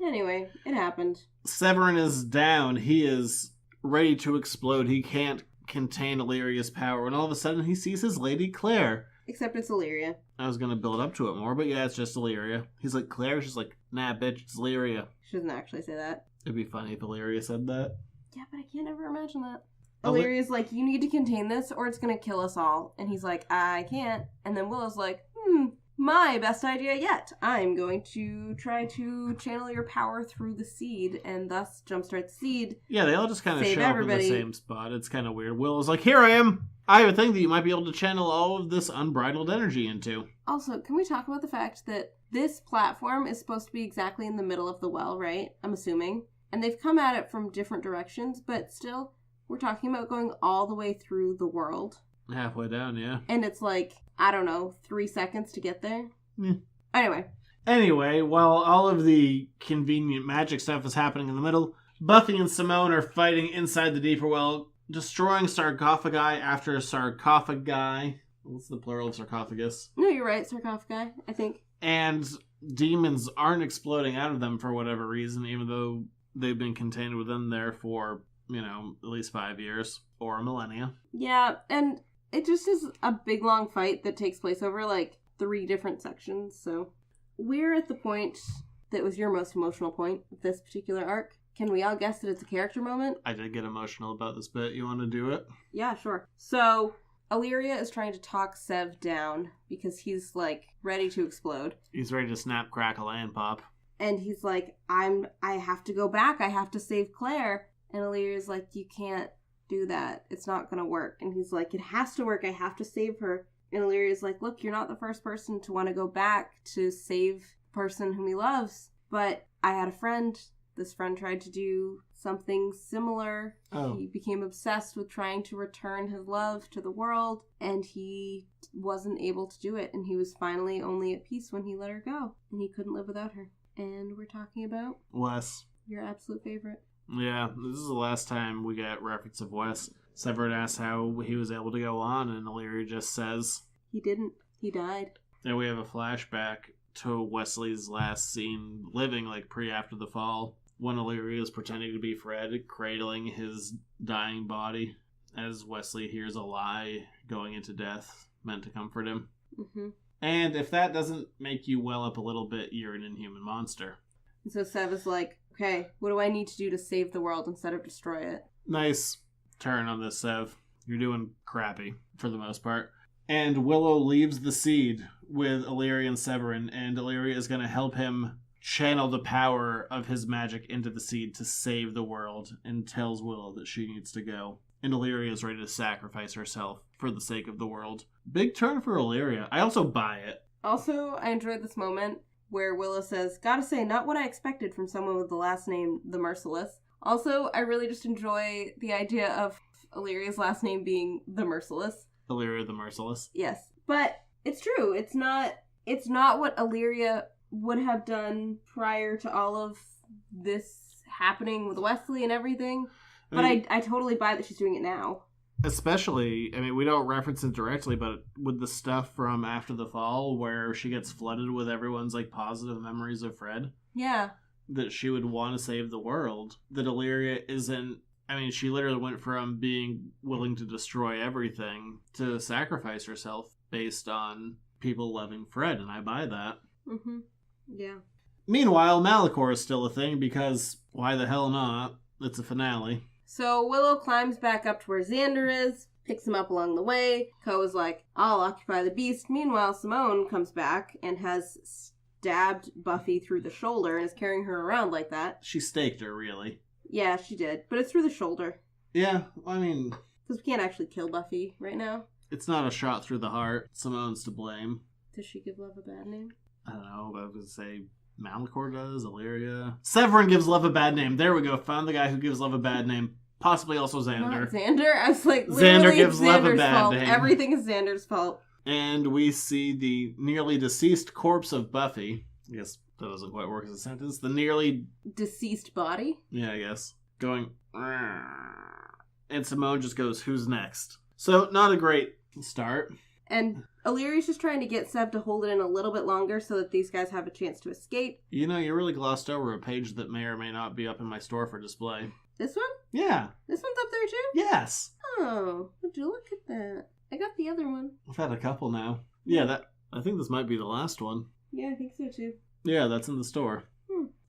Anyway, it happened. Severin is down. He is ready to explode. He can't contain Illyria's power, and all of a sudden he sees his lady Claire. Except it's Illyria. I was gonna build up to it more, but yeah, it's just Illyria. He's like, Claire? She's like, nah, bitch, it's Illyria. She doesn't actually say that. It'd be funny if Illyria said that. Yeah, but I can't ever imagine that. Illyria's like, you need to contain this or it's gonna kill us all. And he's like, I can't. And then Willow's like, my best idea yet. I'm going to try to channel your power through the seed and thus jumpstart the seed. Yeah, they all just kind of show everybody. up in the same spot. It's kind of weird. Willow's like, here I am. I have a thing that you might be able to channel all of this unbridled energy into. Also, can we talk about the fact that this platform is supposed to be exactly in the middle of the well, right? I'm assuming. And they've come at it from different directions, but still, we're talking about going all the way through the world. Halfway down, yeah. And it's like, I don't know, 3 seconds to get there? Yeah. Anyway, while all of the convenient magic stuff is happening in the middle, Buffy and Simone are fighting inside the deeper well, destroying sarcophagi after sarcophagi. What's the plural of sarcophagus? No, you're right, sarcophagi, I think. And demons aren't exploding out of them for whatever reason, even though they've been contained within there for, at least 5 years or a millennia. Yeah, and it just is a big long fight that takes place over like 3 different sections, so we're at the point that was your most emotional point of this particular arc. Can we all guess that it's a character moment? I did get emotional about this bit. You want to do it? Yeah, sure. So, Illyria is trying to talk Sev down because he's, like, ready to explode. He's ready to snap, crackle, and pop. And he's like, I have to go back. I have to save Claire. And Illyria's like, you can't do that. It's not going to work. And he's like, it has to work. I have to save her. And Illyria's like, look, you're not the first person to want to go back to save the person whom he loves. But I had a friend. This friend tried to do something similar. Oh. He became obsessed with trying to return his love to the world, and he wasn't able to do it. And he was finally only at peace when he let her go, and he couldn't live without her. And we're talking about Wes. Your absolute favorite. Yeah, this is the last time we get reference of Wes. Severin asks how he was able to go on, and Illyria just says, he didn't. He died. And we have a flashback to Wesley's last scene living, like pre-after the fall, when Illyria is pretending to be Fred, cradling his dying body, as Wesley hears a lie going into death, meant to comfort him. Mm-hmm. And if that doesn't make you well up a little bit, you're an inhuman monster. And so Sev is like, okay, what do I need to do to save the world instead of destroy it? Nice turn on this, Sev. You're doing crappy, for the most part. And Willow leaves the seed with Illyria and Severin, and Illyria is going to help him channel the power of his magic into the seed to save the world, and tells Willow that she needs to go. And Illyria is ready to sacrifice herself for the sake of the world. Big turn for Illyria. I also buy it. Also, I enjoyed this moment where Willow says, gotta say, not what I expected from someone with the last name, the Merciless. Also, I really just enjoy the idea of Illyria's last name being the Merciless. Illyria the Merciless. Yes. But it's true. It's not what Illyria would have done prior to all of this happening with Wesley and everything. But I totally buy that she's doing it now. Especially, we don't reference it directly, but with the stuff from After the Fall, where she gets flooded with everyone's, positive memories of Fred. Yeah. That she would want to save the world. That Illyria isn't... she literally went from being willing to destroy everything to sacrifice herself based on people loving Fred, and I buy that. Mm-hmm. Yeah. Meanwhile, Malachor is still a thing, because why the hell not? It's a finale. So Willow climbs back up to where Xander is, picks him up along the way. Ko is like, I'll occupy the beast. Meanwhile, Simone comes back and has stabbed Buffy through the shoulder and is carrying her around like that. She staked her, really. Yeah, she did. But it's through the shoulder. Yeah, because we can't actually kill Buffy right now. It's not a shot through the heart. Simone's to blame. Does she give Love a bad name? I don't know, but I would say Malachor does, Illyria. Severin gives Love a bad name. There we go. Found the guy who gives Love a bad name. Possibly also Xander. Not Xander? I was like, Xander gives Love a bad fault. name. Everything is Xander's fault. And we see the nearly deceased corpse of Buffy. I guess that doesn't quite work as a sentence. The nearly... deceased body? Yeah, I guess. Going... And Simone just goes, who's next? So, not a great start. And Illyria's just trying to get Sev to hold it in a little bit longer so that these guys have a chance to escape. You really glossed over a page that may or may not be up in my store for display. This one? Yeah. This one's up there too? Yes. Oh, would you look at that? I got the other one. I've had a couple now. Yeah, I think this might be the last one. Yeah, I think so too. Yeah, that's in the store.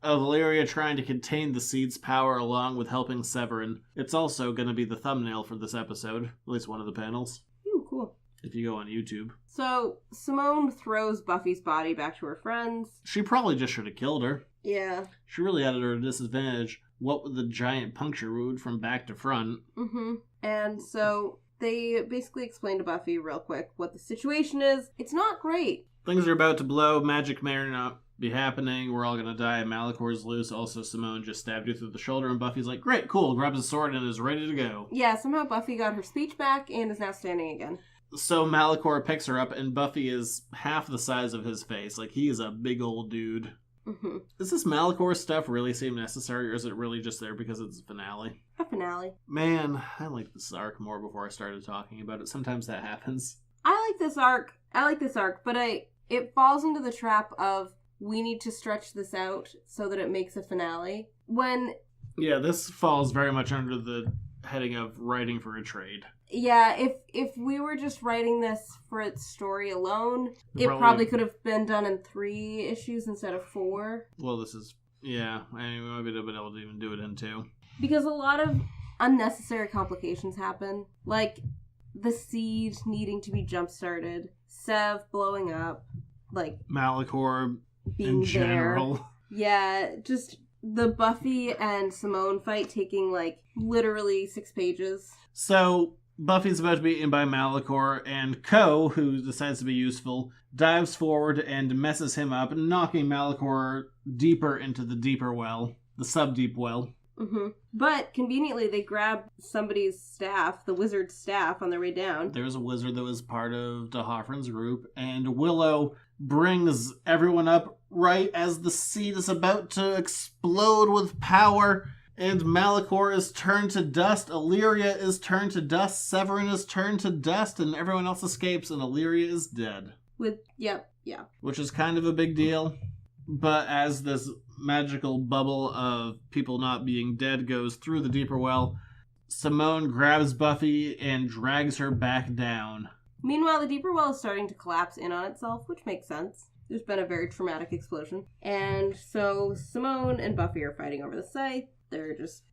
Of Illyria trying to contain the seed's power along with helping Severin. It's also going to be the thumbnail for this episode. At least one of the panels. Ooh, cool. If you go on YouTube. So, Simone throws Buffy's body back to her friends. She probably just should have killed her. Yeah. She really had her at a disadvantage. What with the giant puncture wound from back to front. Mm-hmm. And so they basically explain to Buffy real quick what the situation is. It's not great. Things are about to blow. Magic may or not be happening. We're all gonna die. Malachor's loose. Also, Simone just stabbed you through the shoulder, and Buffy's like, great, cool. Grabs a sword and is ready to go. Yeah, somehow Buffy got her speech back and is now standing again. So Malachor picks her up, and Buffy is half the size of his face. He is a big old dude. Mm-hmm. Does this Malachor stuff really seem necessary, or is it really just there because it's a finale? A finale. Man, I liked this arc more before I started talking about it. Sometimes that happens. I like this arc, but it falls into the trap of we need to stretch this out so that it makes a finale. Yeah, this falls very much under the heading of writing for a trade. Yeah, if we were just writing this for its story alone, it probably could have been done in 3 issues instead of 4. Well, this is... Yeah, we might have been able to even do it in 2. Because a lot of unnecessary complications happen. Like, the seed needing to be jump-started, Sev blowing up, Malachor being in general. There. Yeah, just the Buffy and Simone fight taking, literally 6 pages. So... Buffy's about to be eaten by Malachor, and Ko, who decides to be useful, dives forward and messes him up, knocking Malachor deeper into the deeper well, the sub-deep well. Mm-hmm. But, conveniently, they grab somebody's staff, the wizard's staff, on their way down. There's a wizard that was part of DeHoffrin's group, and Willow brings everyone up right as the seed is about to explode with power. And Malachor is turned to dust, Illyria is turned to dust, Severin is turned to dust, and everyone else escapes, and Illyria is dead. Yeah. Which is kind of a big deal. But as this magical bubble of people not being dead goes through the deeper well, Simone grabs Buffy and drags her back down. Meanwhile, the deeper well is starting to collapse in on itself, which makes sense. There's been a very traumatic explosion. And so Simone and Buffy are fighting over the scythe.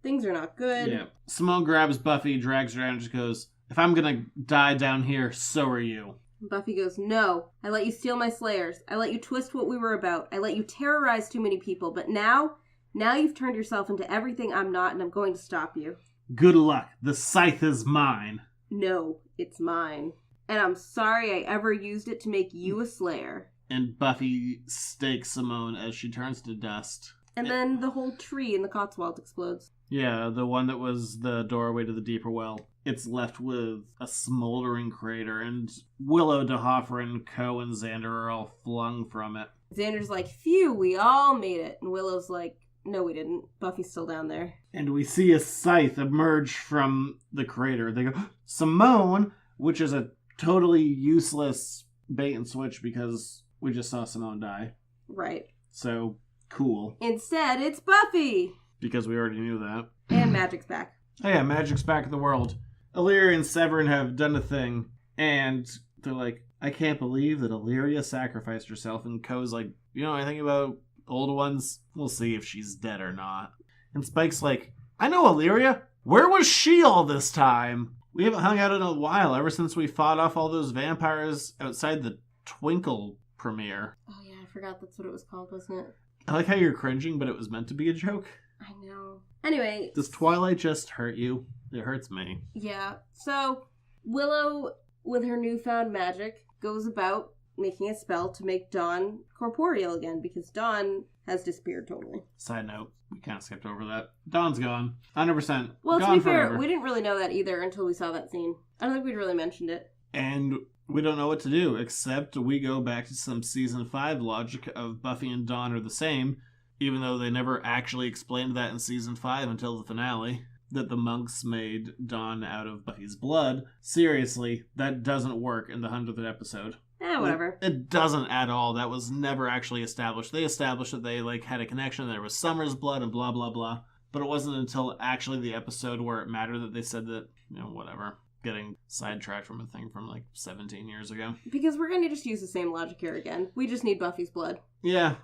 Things are not good. Yeah. Simone grabs Buffy, drags her down, and just goes, if I'm gonna die down here, so are you. Buffy goes, no, I let you steal my slayers. I let you twist what we were about. I let you terrorize too many people. But now you've turned yourself into everything I'm not, and I'm going to stop you. Good luck. The scythe is mine. No, it's mine. And I'm sorry I ever used it to make you a slayer. And Buffy stakes Simone as she turns to dust. And then the whole tree in the Cotswolds explodes. Yeah, the one that was the doorway to the deeper well. It's left with a smoldering crater, and Willow, DeHoffer, and Co. and Xander are all flung from it. Xander's like, phew, we all made it. And Willow's like, no, we didn't. Buffy's still down there. And we see a scythe emerge from the crater. They go, Simone, which is a totally useless bait and switch because we just saw Simone die. Right. So, cool. Instead, it's Buffy! Because we already knew that. And Magic's back. Oh yeah, Magic's back in the world. Illyria and Severin have done a thing, and they're like, I can't believe that Illyria sacrificed herself, and Ko's like, you know anything about old ones? We'll see if she's dead or not. And Spike's like, I know Illyria! Where was she all this time? We haven't hung out in a while, ever since we fought off all those vampires outside the Twinkle premiere. Oh yeah, I forgot that's what it was called, wasn't it? I like how you're cringing, but it was meant to be a joke. I know. Anyway. Does Twilight just hurt you? It hurts me. Yeah. So, Willow, with her newfound magic, goes about making a spell to make Dawn corporeal again, because Dawn has disappeared totally. Side note, we kind of skipped over that. Dawn's gone. 100%. Well, gone to be fair, forever. we didn't really know that either until we saw that scene. I don't think we'd really mentioned it. And we don't know what to do, except we go back to some Season 5 logic of Buffy and Dawn are the same, even though they never actually explained that in Season 5 until the finale, that the monks made Dawn out of Buffy's blood. Seriously, that doesn't work in the 100th episode. Whatever. It doesn't at all. That was never actually established. They established that they had a connection, there was Summer's blood and blah blah blah. But it wasn't until actually the episode where it mattered that they said that, whatever. Getting sidetracked from a thing from 17 years ago. Because we're going to just use the same logic here again. We just need Buffy's blood. Yeah,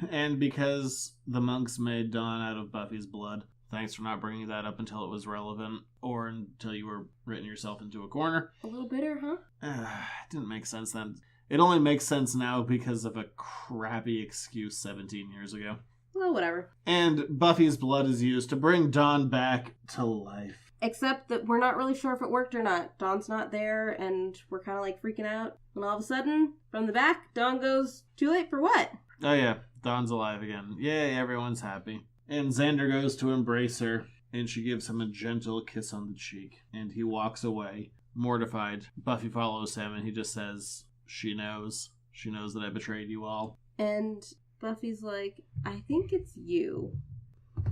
and because the monks made Dawn out of Buffy's blood, thanks for not bringing that up until it was relevant, or until you were written yourself into a corner. A little bitter, huh? It didn't make sense then. It only makes sense now because of a crappy excuse 17 years ago. Well, whatever. And Buffy's blood is used to bring Dawn back to life. Except that we're not really sure if it worked or not. Dawn's not there, and we're kind of freaking out. And all of a sudden, from the back, Dawn goes, too late for what? Oh yeah, Dawn's alive again. Yay, everyone's happy. And Xander goes to embrace her, and she gives him a gentle kiss on the cheek. And he walks away, mortified. Buffy follows him, and he just says, she knows. She knows that I betrayed you all. And Buffy's like, I think it's you.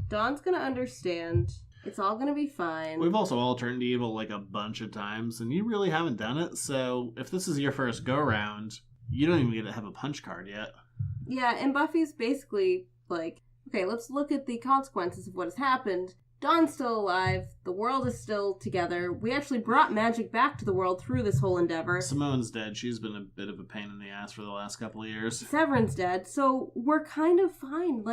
Dawn's gonna understand. It's all gonna be fine. We've also all turned evil a bunch of times, and you really haven't done it, so if this is your first go-round, you don't even get to have a punch card yet. Yeah, and Buffy's basically like, okay, let's look at the consequences of what has happened. Dawn's still alive. The world is still together. We actually brought magic back to the world through this whole endeavor. Simone's dead. She's been a bit of a pain in the ass for the last couple of years. Severin's dead, so we're kind of fine.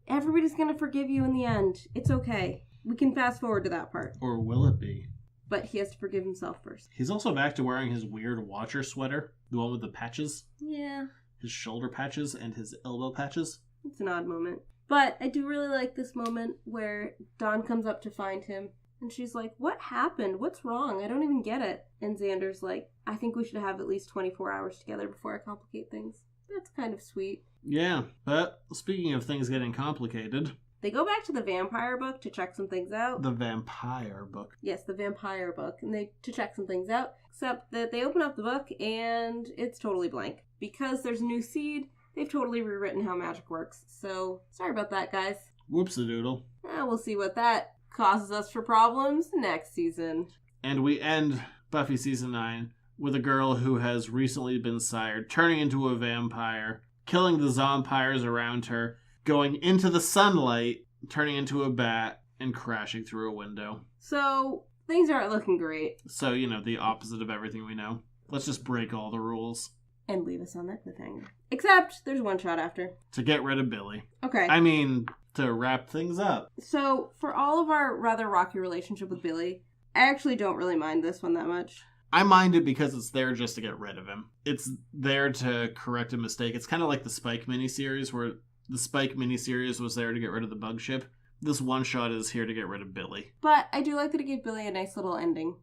Everybody's gonna forgive you in the end. It's okay. We can fast forward to that part. Or will it be? But he has to forgive himself first. He's also back to wearing his weird Watcher sweater. The one with the patches. Yeah. His shoulder patches and his elbow patches. It's an odd moment. But I do really like this moment where Dawn comes up to find him. And she's like, what happened? What's wrong? I don't even get it. And Xander's like, I think we should have at least 24 hours together before I complicate things. That's kind of sweet. Yeah, but speaking of things getting complicated... They go back to the vampire book to check some things out. The vampire book. Yes, the vampire book. And to check some things out. Except that they open up the book and it's totally blank. Because there's a new seed, they've totally rewritten how magic works. So, sorry about that, guys. Whoops-a-doodle. We'll see what that causes us for problems next season. And we end Buffy Season 9 with a girl who has recently been sired, turning into a vampire, killing the zompires around her, going into the sunlight, turning into a bat, and crashing through a window. So, things aren't looking great. So, the opposite of everything we know. Let's just break all the rules. And leave us on that cliffhanger. Except, there's one shot after. To get rid of Billy. Okay. I mean, to wrap things up. So, for all of our rather rocky relationship with Billy, I actually don't really mind this one that much. I mind it because it's there just to get rid of him. It's there to correct a mistake. It's kind of like the Spike miniseries, where the Spike miniseries was there to get rid of the bug ship. This one shot is here to get rid of Billy. But I do like that it gave Billy a nice little ending.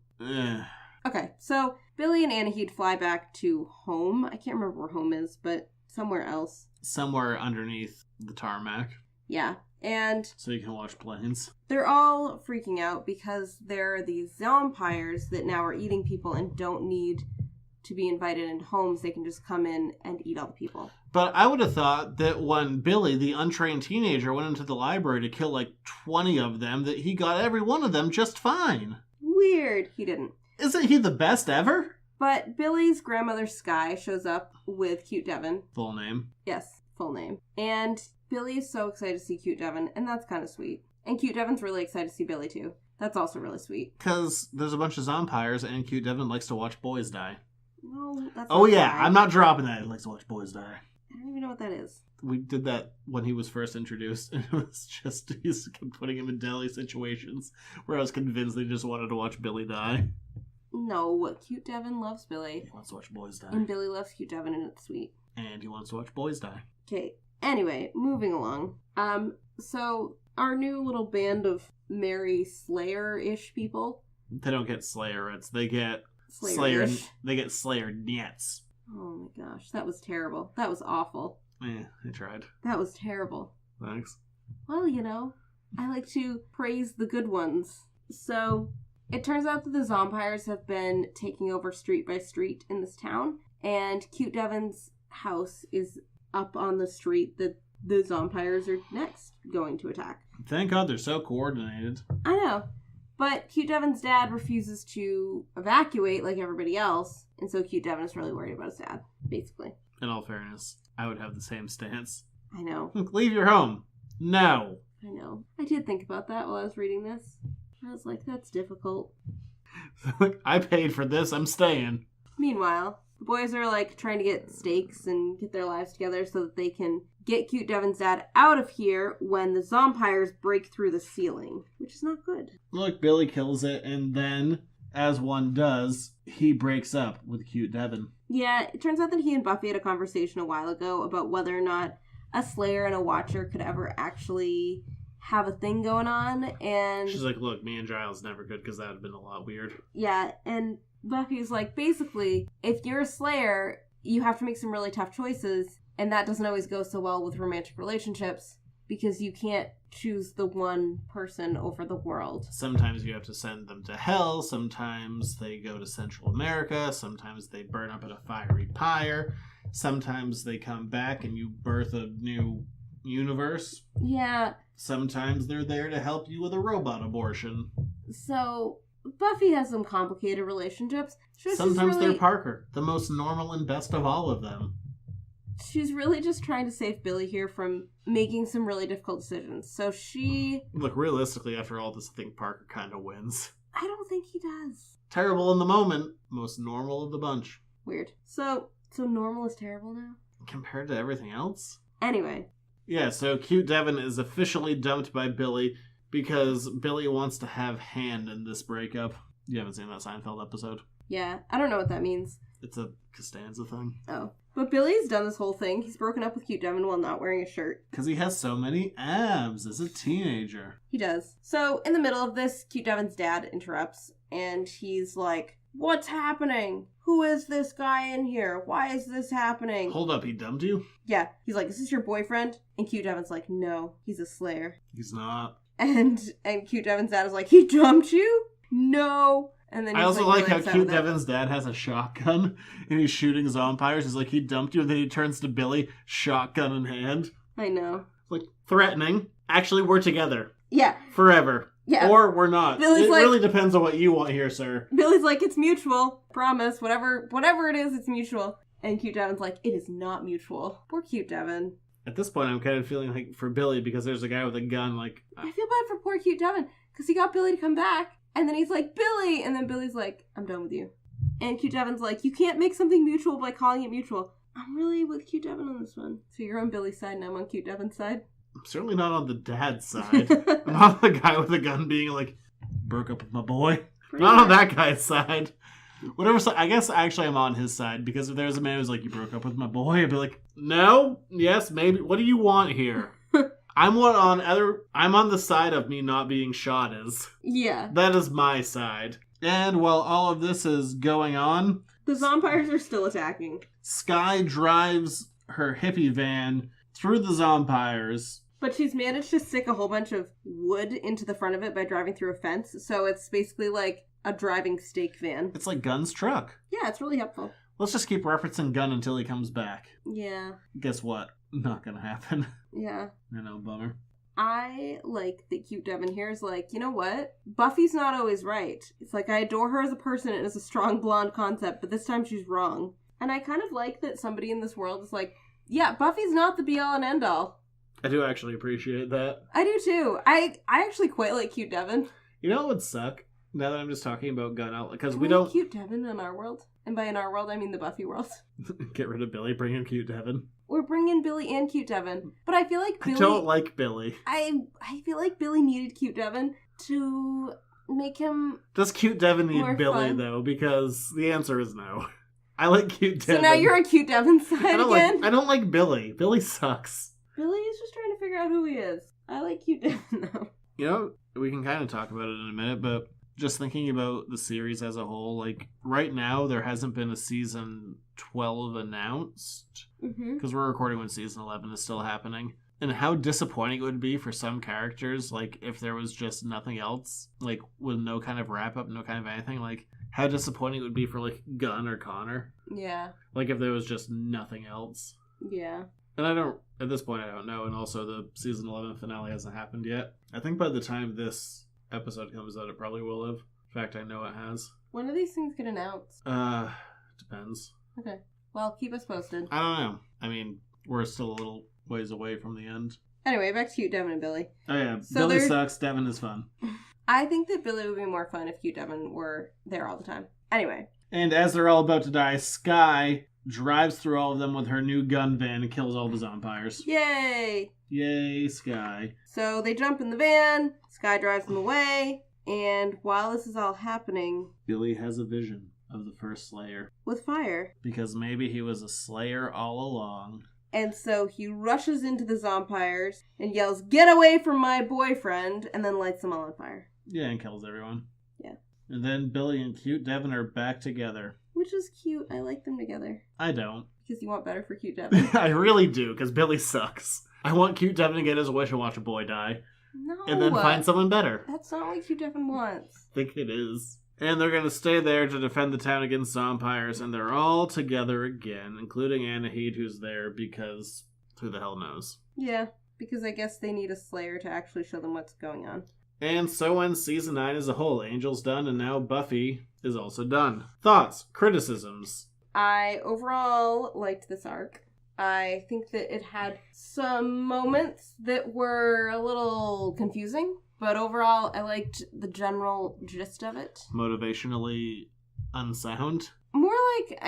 Okay, so Billy and Anahid fly back to home. I can't remember where home is, but somewhere else. Somewhere underneath the tarmac. Yeah, and... So you can watch planes. They're all freaking out because there are these zompires that now are eating people and don't need to be invited into homes. They can just come in and eat all the people. But I would have thought that when Billy, the untrained teenager, went into the library to kill like 20 of them, that he got every one of them just fine. Weird. He didn't. Isn't he the best ever? But Billy's grandmother Sky shows up with Cute Devin. Full name. Yes, full name. And Billy is so excited to see Cute Devin, and that's kind of sweet. And Cute Devin's really excited to see Billy too. That's also really sweet. Because there's a bunch of zompires and Cute Devin likes to watch boys die. No, that's Oh not yeah, right. I'm not dropping that. He likes to watch boys die. I don't even know what that is. We did that when he was first introduced, and it was just, he just kept putting him in deadly situations where I was convinced they just wanted to watch Billy die. No, Cute Devin loves Billy. He wants to watch boys die. And Billy loves Cute Devin, and it's sweet. And he wants to watch boys die. Okay, anyway, moving along. So our new little band of Mary Slayer-ish people. They don't get Slayerites. They get Slayer. Slayer-ish. They get Slayer Niets. Oh my gosh, that was terrible. That was awful. I tried. That was terrible. Thanks. Well, you know, I like to praise the good ones. So, it turns out that the zompires have been taking over street by street in this town, and Cute Devin's house is up on the street that the zompires are next going to attack. Thank God they're so coordinated. I know. But Cute Devin's dad refuses to evacuate like everybody else, and so Cute Devin is really worried about his dad, basically. In all fairness, I would have the same stance. I know. Leave your home. No. I know. I did think about that while I was reading this. I was like, that's difficult. I paid for this. I'm staying. Meanwhile, the boys are like trying to get stakes and get their lives together so that they can get Cute Devin's dad out of here when the zompires break through the ceiling, which is not good. Look, Billy kills it, and then, as one does, he breaks up with Cute Devin. Yeah, it turns out that he and Buffy had a conversation a while ago about whether or not a Slayer and a Watcher could ever actually have a thing going on, and... She's like, look, me and Giles never could, because that would have been a lot weird. Yeah, and Buffy's like, basically, if you're a Slayer, you have to make some really tough choices, and that doesn't always go so well with romantic relationships, because you can't choose the one person over the world. Sometimes you have to send them to hell, sometimes they go to Central America, sometimes they burn up in a fiery pyre, sometimes they come back and you birth a new universe. Yeah. Sometimes they're there to help you with a robot abortion. So, Buffy has some complicated relationships. Sometimes they're Parker, the most normal and best of all of them. She's really just trying to save Billy here from making some really difficult decisions. So she... Look, realistically, after all this, I think Parker kind of wins. I don't think he does. Terrible in the moment, most normal of the bunch. Weird. So normal is terrible now? Compared to everything else? Anyway. Yeah, so Cute Devin is officially dumped by Billy because Billy wants to have hand in this breakup. You haven't seen that Seinfeld episode? Yeah, I don't know what that means. It's a Costanza thing. Oh. But Billy's done this whole thing. He's broken up with Cute Devin while not wearing a shirt. Because he has so many abs as a teenager. He does. So, in the middle of this, Cute Devin's dad interrupts, and he's like, what's happening? Who is this guy in here? Why is this happening? Hold up, he dumped you? Yeah. He's like, is this your boyfriend? And Cute Devin's like, no, he's a Slayer. He's not. And Cute Devin's dad is like, he dumped you? No. And then I also like how Cute Devin Devin's dad has a shotgun and he's shooting zompires. He's like, he dumped you, and then he turns to Billy, shotgun in hand. I know. Like, threatening. Actually, we're together. Yeah. Forever. Yeah. Or we're not. Billy's it like, really depends on what you want here, sir. Billy's like, it's mutual. Promise. Whatever it is, it's mutual. And Cute Devin's like, it is not mutual. Poor Cute Devin. At this point, I'm kind of feeling like for Billy, because there's a guy with a gun, like... I feel bad for poor Cute Devin, because he got Billy to come back, and then he's like, Billy! And then Billy's like, I'm done with you. And Cute Devin's like, you can't make something mutual by calling it mutual. I'm really with Cute Devin on this one. So you're on Billy's side and I'm on Cute Devin's side? I'm certainly not on the dad's side. I'm not the guy with a gun being like, broke up with my boy. Not on that guy's side. Whatever side, I guess actually I'm on his side, because if there's a man who's like, you broke up with my boy, I'd be like, no, yes, maybe. What do you want here? I'm on the side of me not being shot is. Yeah. That is my side. And while all of this is going on, the vampires are still attacking. Skye drives her hippie van through the vampires. But she's managed to stick a whole bunch of wood into the front of it by driving through a fence. So it's basically like a driving stake van. It's like Gunn's truck. Yeah, it's really helpful. Let's just keep referencing Gunn until he comes back. Yeah. Guess what? Not gonna happen. Yeah. I know, bummer. I like that Cute Devin here is like, you know what? Buffy's not always right. It's like, I adore her as a person and as a strong blonde concept, but this time she's wrong. And I kind of like that somebody in this world is like, yeah, Buffy's not the be-all and end-all. I do actually appreciate that. I do too. I actually quite like Cute Devin. You know what would suck? Now that I'm just talking about Gunn out, because we Can don't Cute Devin in our world. And by in our world, I mean the Buffy world. get rid of Billy, bring in Cute Devin. We're bringing Billy and Cute Devin. But I feel like Billy... I don't like Billy. I feel like Billy needed Cute Devin to make him... Does Cute Devin need more Billy, fun. though? Because the answer is no. I like Cute Devin. So now you're on Cute Devin's side again? I don't like Billy. Billy sucks. Billy is just trying to figure out who he is. I like Cute Devin, though. You know, we can kind of talk about it in a minute, but just thinking about the series as a whole, like, right now there hasn't been a season 12 announced, because we're recording when season 11 is still happening. And how disappointing it would be for some characters, like, if there was just nothing else, like, with no kind of wrap-up, no kind of anything, like, how disappointing it would be for, like, Gunn or Connor. Yeah. Like, if there was just nothing else. Yeah. And at this point, I don't know, and also the season 11 finale hasn't happened yet. I think by the time this episode comes out, it probably will have. In fact, I know it has. When do these things get announced? Depends. Okay. Well, keep us posted. I don't know. I mean, we're still a little ways away from the end. Anyway, back to Cute Devin and Billy. Oh yeah, So Billy sucks, Devin is fun. I think that Billy would be more fun if Cute Devin were there all the time. Anyway. And as they're all about to die, Skye drives through all of them with her new gun van and kills all the vampires. Yay! Yay, Skye. So they jump in the van, Skye drives them away, and while this is all happening... Billy has a vision of the first Slayer. With fire. Because maybe he was a Slayer all along. And so he rushes into the vampires and yells, "Get away from my boyfriend!" and then lights them all on fire. Yeah, and kills everyone. Yeah. And then Billy and Cute Devin are back together. Which is cute. I like them together. I don't. Because you want better for Cute Devin. I really do, because Billy sucks. I want Cute Devin to get his wish and watch a boy die. No. And then find someone better. That's not what Cute Devin wants. I think it is. And they're going to stay there to defend the town against vampires, and they're all together again, including Anahid, who's there because who the hell knows. Yeah, because I guess they need a Slayer to actually show them what's going on. And so ends season 9 as a whole. Angel's done, and now Buffy is also done. Thoughts? Criticisms? I overall liked this arc. I think that it had some moments that were a little confusing, but overall I liked the general gist of it. Motivationally unsound? More like,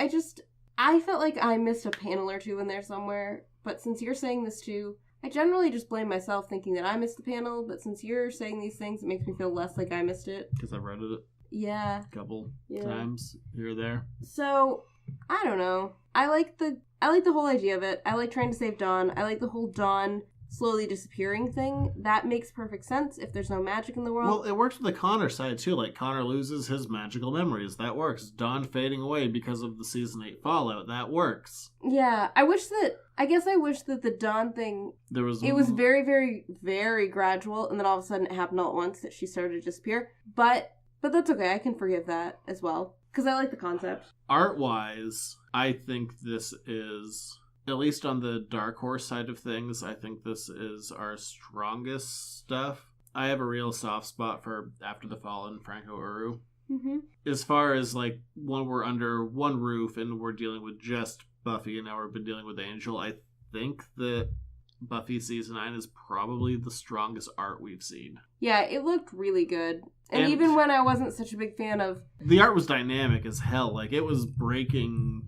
I felt like I missed a panel or two in there somewhere, but since you're saying this too, I generally just blame myself thinking that I missed the panel, but since you're saying these things, it makes me feel less like I missed it. Because I've read it a couple times here or there. So, I don't know. I like the whole idea of it. I like trying to save Dawn. I like the whole Dawn slowly disappearing thing. That makes perfect sense if there's no magic in the world. Well, it works with the Connor side too. Like, Connor loses his magical memories. That works. Dawn fading away because of the season 8 fallout. That works. Yeah, I wish that the Dawn thing, it was very, very, very gradual, and then all of a sudden it happened all at once that she started to disappear. But that's okay. I can forgive that as well. Because I like the concept. Art-wise, I think this is, at least on the Dark Horse side of things, I think this is our strongest stuff. I have a real soft spot for After the Fall and Franco Uru. Mm-hmm. As far as, like, when we're under one roof and we're dealing with just Buffy and now we've been dealing with Angel, I think that Buffy Season 9 is probably the strongest art we've seen. Yeah, it looked really good. And And even when I wasn't such a big fan of... the art was dynamic as hell. Like, it was breaking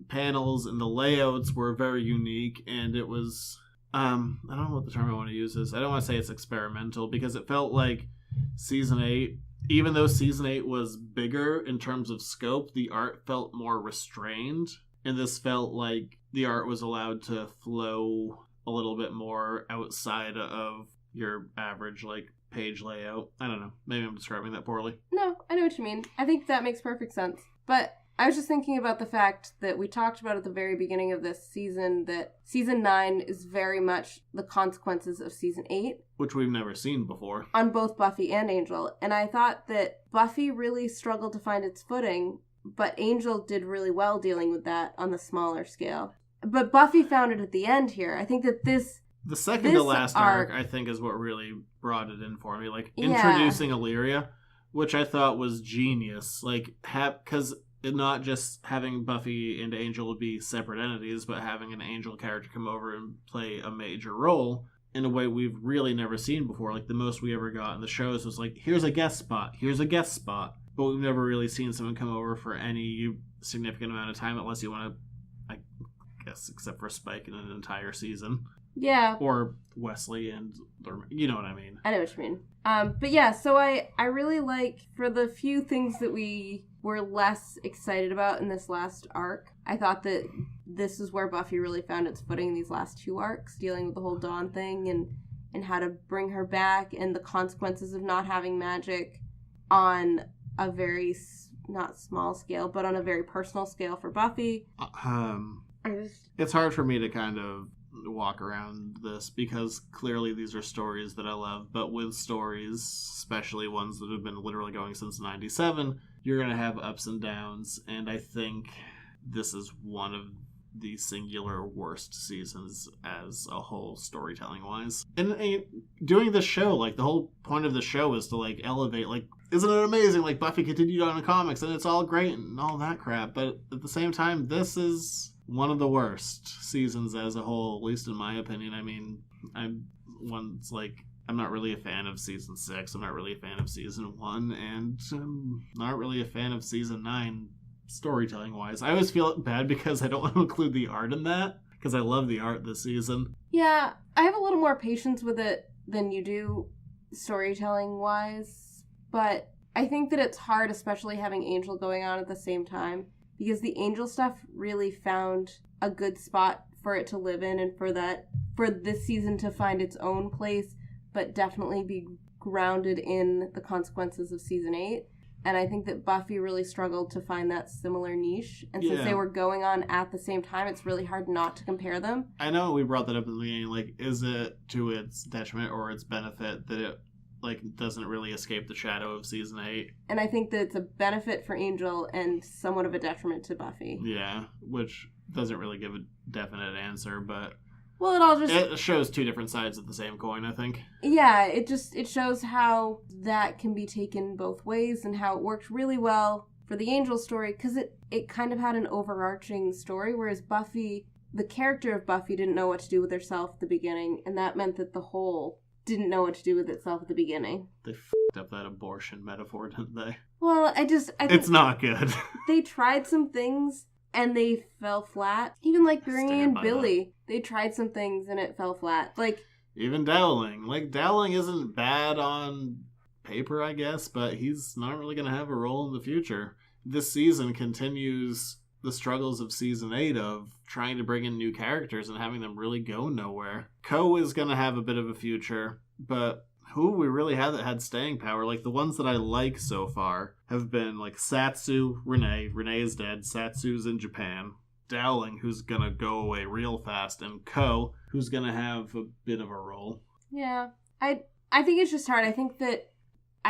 panels, and the layouts were very unique, and it was... I don't know what the term I want to use is. I don't want to say it's experimental, because it felt like Season 8, even though Season 8 was bigger in terms of scope, the art felt more restrained. And this felt like the art was allowed to flow a little bit more outside of your average, like, page layout. I don't know. Maybe I'm describing that poorly. No, I know what you mean. I think that makes perfect sense. But I was just thinking about the fact that we talked about at the very beginning of this season that Season 9 is very much the consequences of Season 8. Which we've never seen before. On both Buffy and Angel. And I thought that Buffy really struggled to find its footing, but Angel did really well dealing with that on the smaller scale. But Buffy found it at the end here. I think that the second to last arc, I think, is what really brought it in for me. Like, Yeah. introducing Illyria, which I thought was genius. Like, because not just having Buffy and Angel be separate entities, but having an Angel character come over and play a major role in a way we've really never seen before. Like, the most we ever got in the shows was like, here's a guest spot, here's a guest spot. But we've never really seen someone come over for any significant amount of time, unless you want to, I guess, except for Spike in an entire season. Yeah. Or Wesley and, you know what I mean. I know what you mean. But yeah, so I really like, for the few things that we were less excited about in this last arc, I thought that this is where Buffy really found its footing, these last two arcs, dealing with the whole Dawn thing and how to bring her back and the consequences of not having magic on a very, not small scale, but on a very personal scale for Buffy. It's hard for me to kind of walk around this, because clearly these are stories that I love, but with stories, especially ones that have been literally going since 97, you're going to have ups and downs, and I think this is one of the singular worst seasons as a whole, storytelling wise. And doing this show, like, the whole point of the show is to, like, elevate, like, isn't it amazing, like, Buffy continued on in comics and it's all great and all that crap, but at the same time, this is one of the worst seasons as a whole, at least in my opinion. I mean, I'm not really a fan of season 6, I'm not really a fan of season 1, and I'm not really a fan of season 9 storytelling wise. I always feel bad because I don't want to include the art in that, because I love the art this season. Yeah, I have a little more patience with it than you do storytelling wise, but I think that it's hard, especially having Angel going on at the same time, because the Angel stuff really found a good spot for it to live in, and for this season to find its own place, but definitely be grounded in the consequences of season 8. And I think that Buffy really struggled to find that similar niche. And since they were going on at the same time, it's really hard not to compare them. I know we brought that up in the beginning. Like, is it to its detriment or its benefit that it, like, doesn't really escape the shadow of season 8? And I think that it's a benefit for Angel and somewhat of a detriment to Buffy. Yeah, which doesn't really give a definite answer, but... well, it shows two different sides of the same coin, I think. Yeah, it shows how that can be taken both ways and how it worked really well for the Angel story, because it kind of had an overarching story, whereas Buffy, the character of Buffy, didn't know what to do with herself at the beginning, and that meant that the whole didn't know what to do with itself at the beginning. They f***ed up that abortion metaphor, didn't they? Well, I think it's not good. They tried some things and they fell flat. Even like Barry and Billy, they tried some things and it fell flat. Like, even Dowling. Like, Dowling isn't bad on paper, I guess, but he's not really going to have a role in the future. This season continues the struggles of season 8 of trying to bring in new characters and having them really go nowhere. Ko is going to have a bit of a future, but who we really had that had staying power, like the ones that I like so far, have been like Satsu, Renee. Renee is dead. Satsu's in Japan. Dowling, who's going to go away real fast, and Ko, who's going to have a bit of a role. Yeah. I think it's just hard. I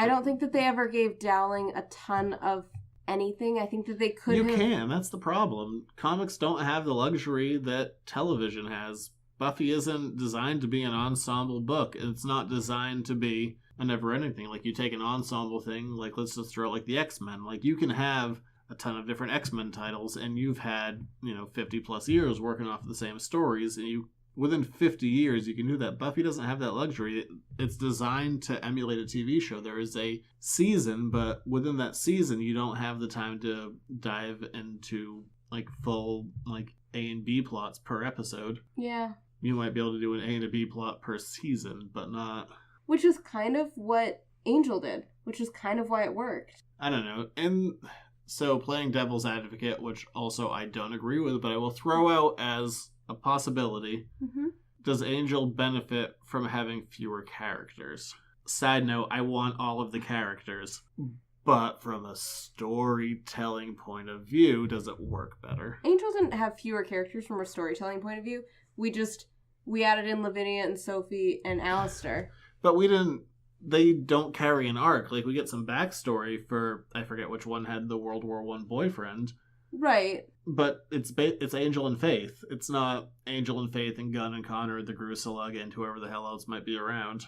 don't think that they ever gave Dowling a ton of anything. I think that they could You can. That's the problem. Comics don't have the luxury that television has. Buffy isn't designed to be an ensemble book. It's not designed to be a never-ending thing. Like, you take an ensemble thing, like, let's just throw it like the X-Men. Like, you can have a ton of different X-Men titles, and you've had, 50-plus years working off the same stories, and you within 50 years, you can do that. Buffy doesn't have that luxury. It's designed to emulate a TV show. There is a season, but within that season, you don't have the time to dive into like full like A and B plots per episode. Yeah. You might be able to do an A and a B plot per season, but not... Which is kind of what Angel did, which is kind of why it worked. I don't know. And so playing devil's advocate, which also I don't agree with, but I will throw out as a possibility, does Angel benefit from having fewer characters? Side note, I want all of the characters, but from a storytelling point of view, does it work better? Angel didn't have fewer characters from a storytelling point of view. We added in Lavinia and Sophie and Alistair. But they don't carry an arc. Like, we get some backstory for, I forget which one had the World War I boyfriend. Right. But it's Angel and Faith. It's not Angel and Faith and Gunn and Connor, the Grusalug, and whoever the hell else might be around.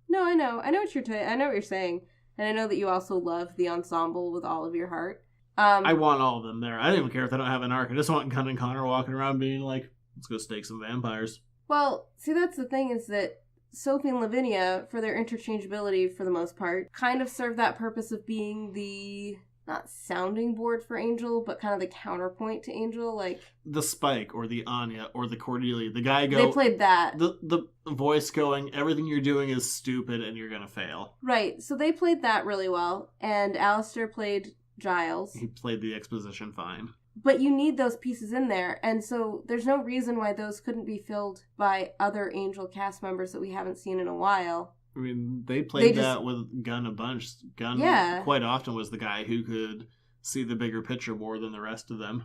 No, I know what you're saying. And I know that you also love the ensemble with all of your heart. I want all of them there. I don't even care if they don't have an arc. I just want Gunn and Connor walking around being like, let's go stake some vampires. Well, see, that's the thing, is that Sophie and Lavinia, for their interchangeability for the most part, kind of serve that purpose of being the, not sounding board for Angel, but kind of the counterpoint to Angel, like... The Spike, or the Anya, or the Cordelia. The guy go... They played that. The voice going, everything you're doing is stupid and you're gonna fail. Right, so they played that really well, and Alistair played Giles. He played the exposition fine. But you need those pieces in there, and so there's no reason why those couldn't be filled by other Angel cast members that we haven't seen in a while. I mean, they played that with Gunn a bunch. Gunn quite often was the guy who could see the bigger picture more than the rest of them.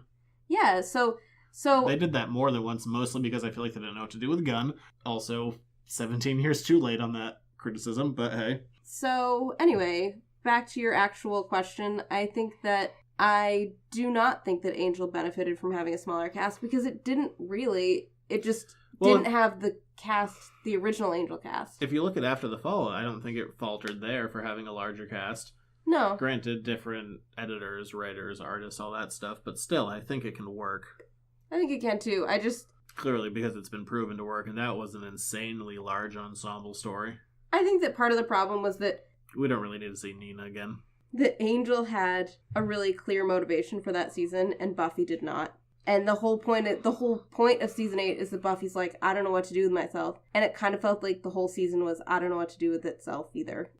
Yeah, so... They did that more than once, mostly because I feel like they didn't know what to do with Gunn. Also, 17 years too late on that criticism, but hey. So, anyway, back to your actual question, I do not think that Angel benefited from having a smaller cast, because it didn't really. It just didn't have the original Angel cast. If you look at After the Fall, I don't think it faltered there for having a larger cast. No. Granted, different editors, writers, artists, all that stuff, but still, I think it can work. I think it can too. Clearly, because it's been proven to work, and that was an insanely large ensemble story. I think that part of the problem was that... We don't really need to see Nina again. That Angel had a really clear motivation for that season, and Buffy did not. And the whole point of season 8 is that Buffy's like, I don't know what to do with myself. And it kind of felt like the whole season was, I don't know what to do with itself either.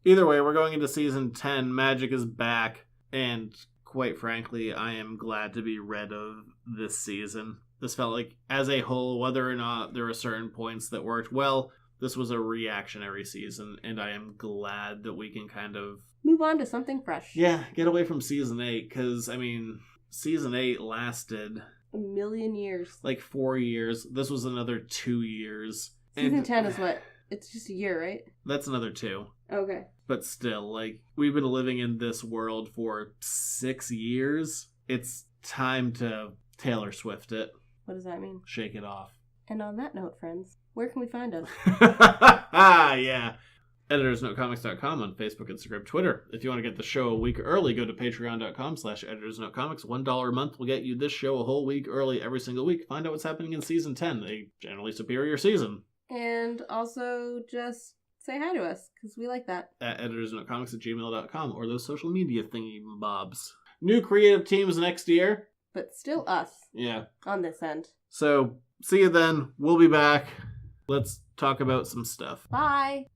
Either way, we're going into season 10. Magic is back. And quite frankly, I am glad to be rid of this season. This felt like, as a whole, whether or not there were certain points that worked well, this was a reactionary season. And I am glad that we can kind of move on to something fresh. Yeah, get away from season 8, because, I mean, season 8 lasted... 1,000,000 years. Like 4 years. This was another 2 years. Season 10 is what? It's just a year, right? That's another 2. Okay. But still, like, we've been living in this world for 6 years. It's time to Taylor Swift it. What does that mean? Shake it off. And on that note, friends, where can we find us? Yeah. EditorsNoteComics.com on Facebook, Instagram, Twitter. If you want to get the show a week early, go to patreon.com/EditorsNoteComics. $1 a month will get you this show a whole week early every single week. Find out what's happening in Season 10, a generally superior season. And also just say hi to us, because we like that. At editorsnotecomics@gmail.com or those social media thingy bobs. New creative teams next year. But still us. Yeah. On this end. So, see you then. We'll be back. Let's talk about some stuff. Bye.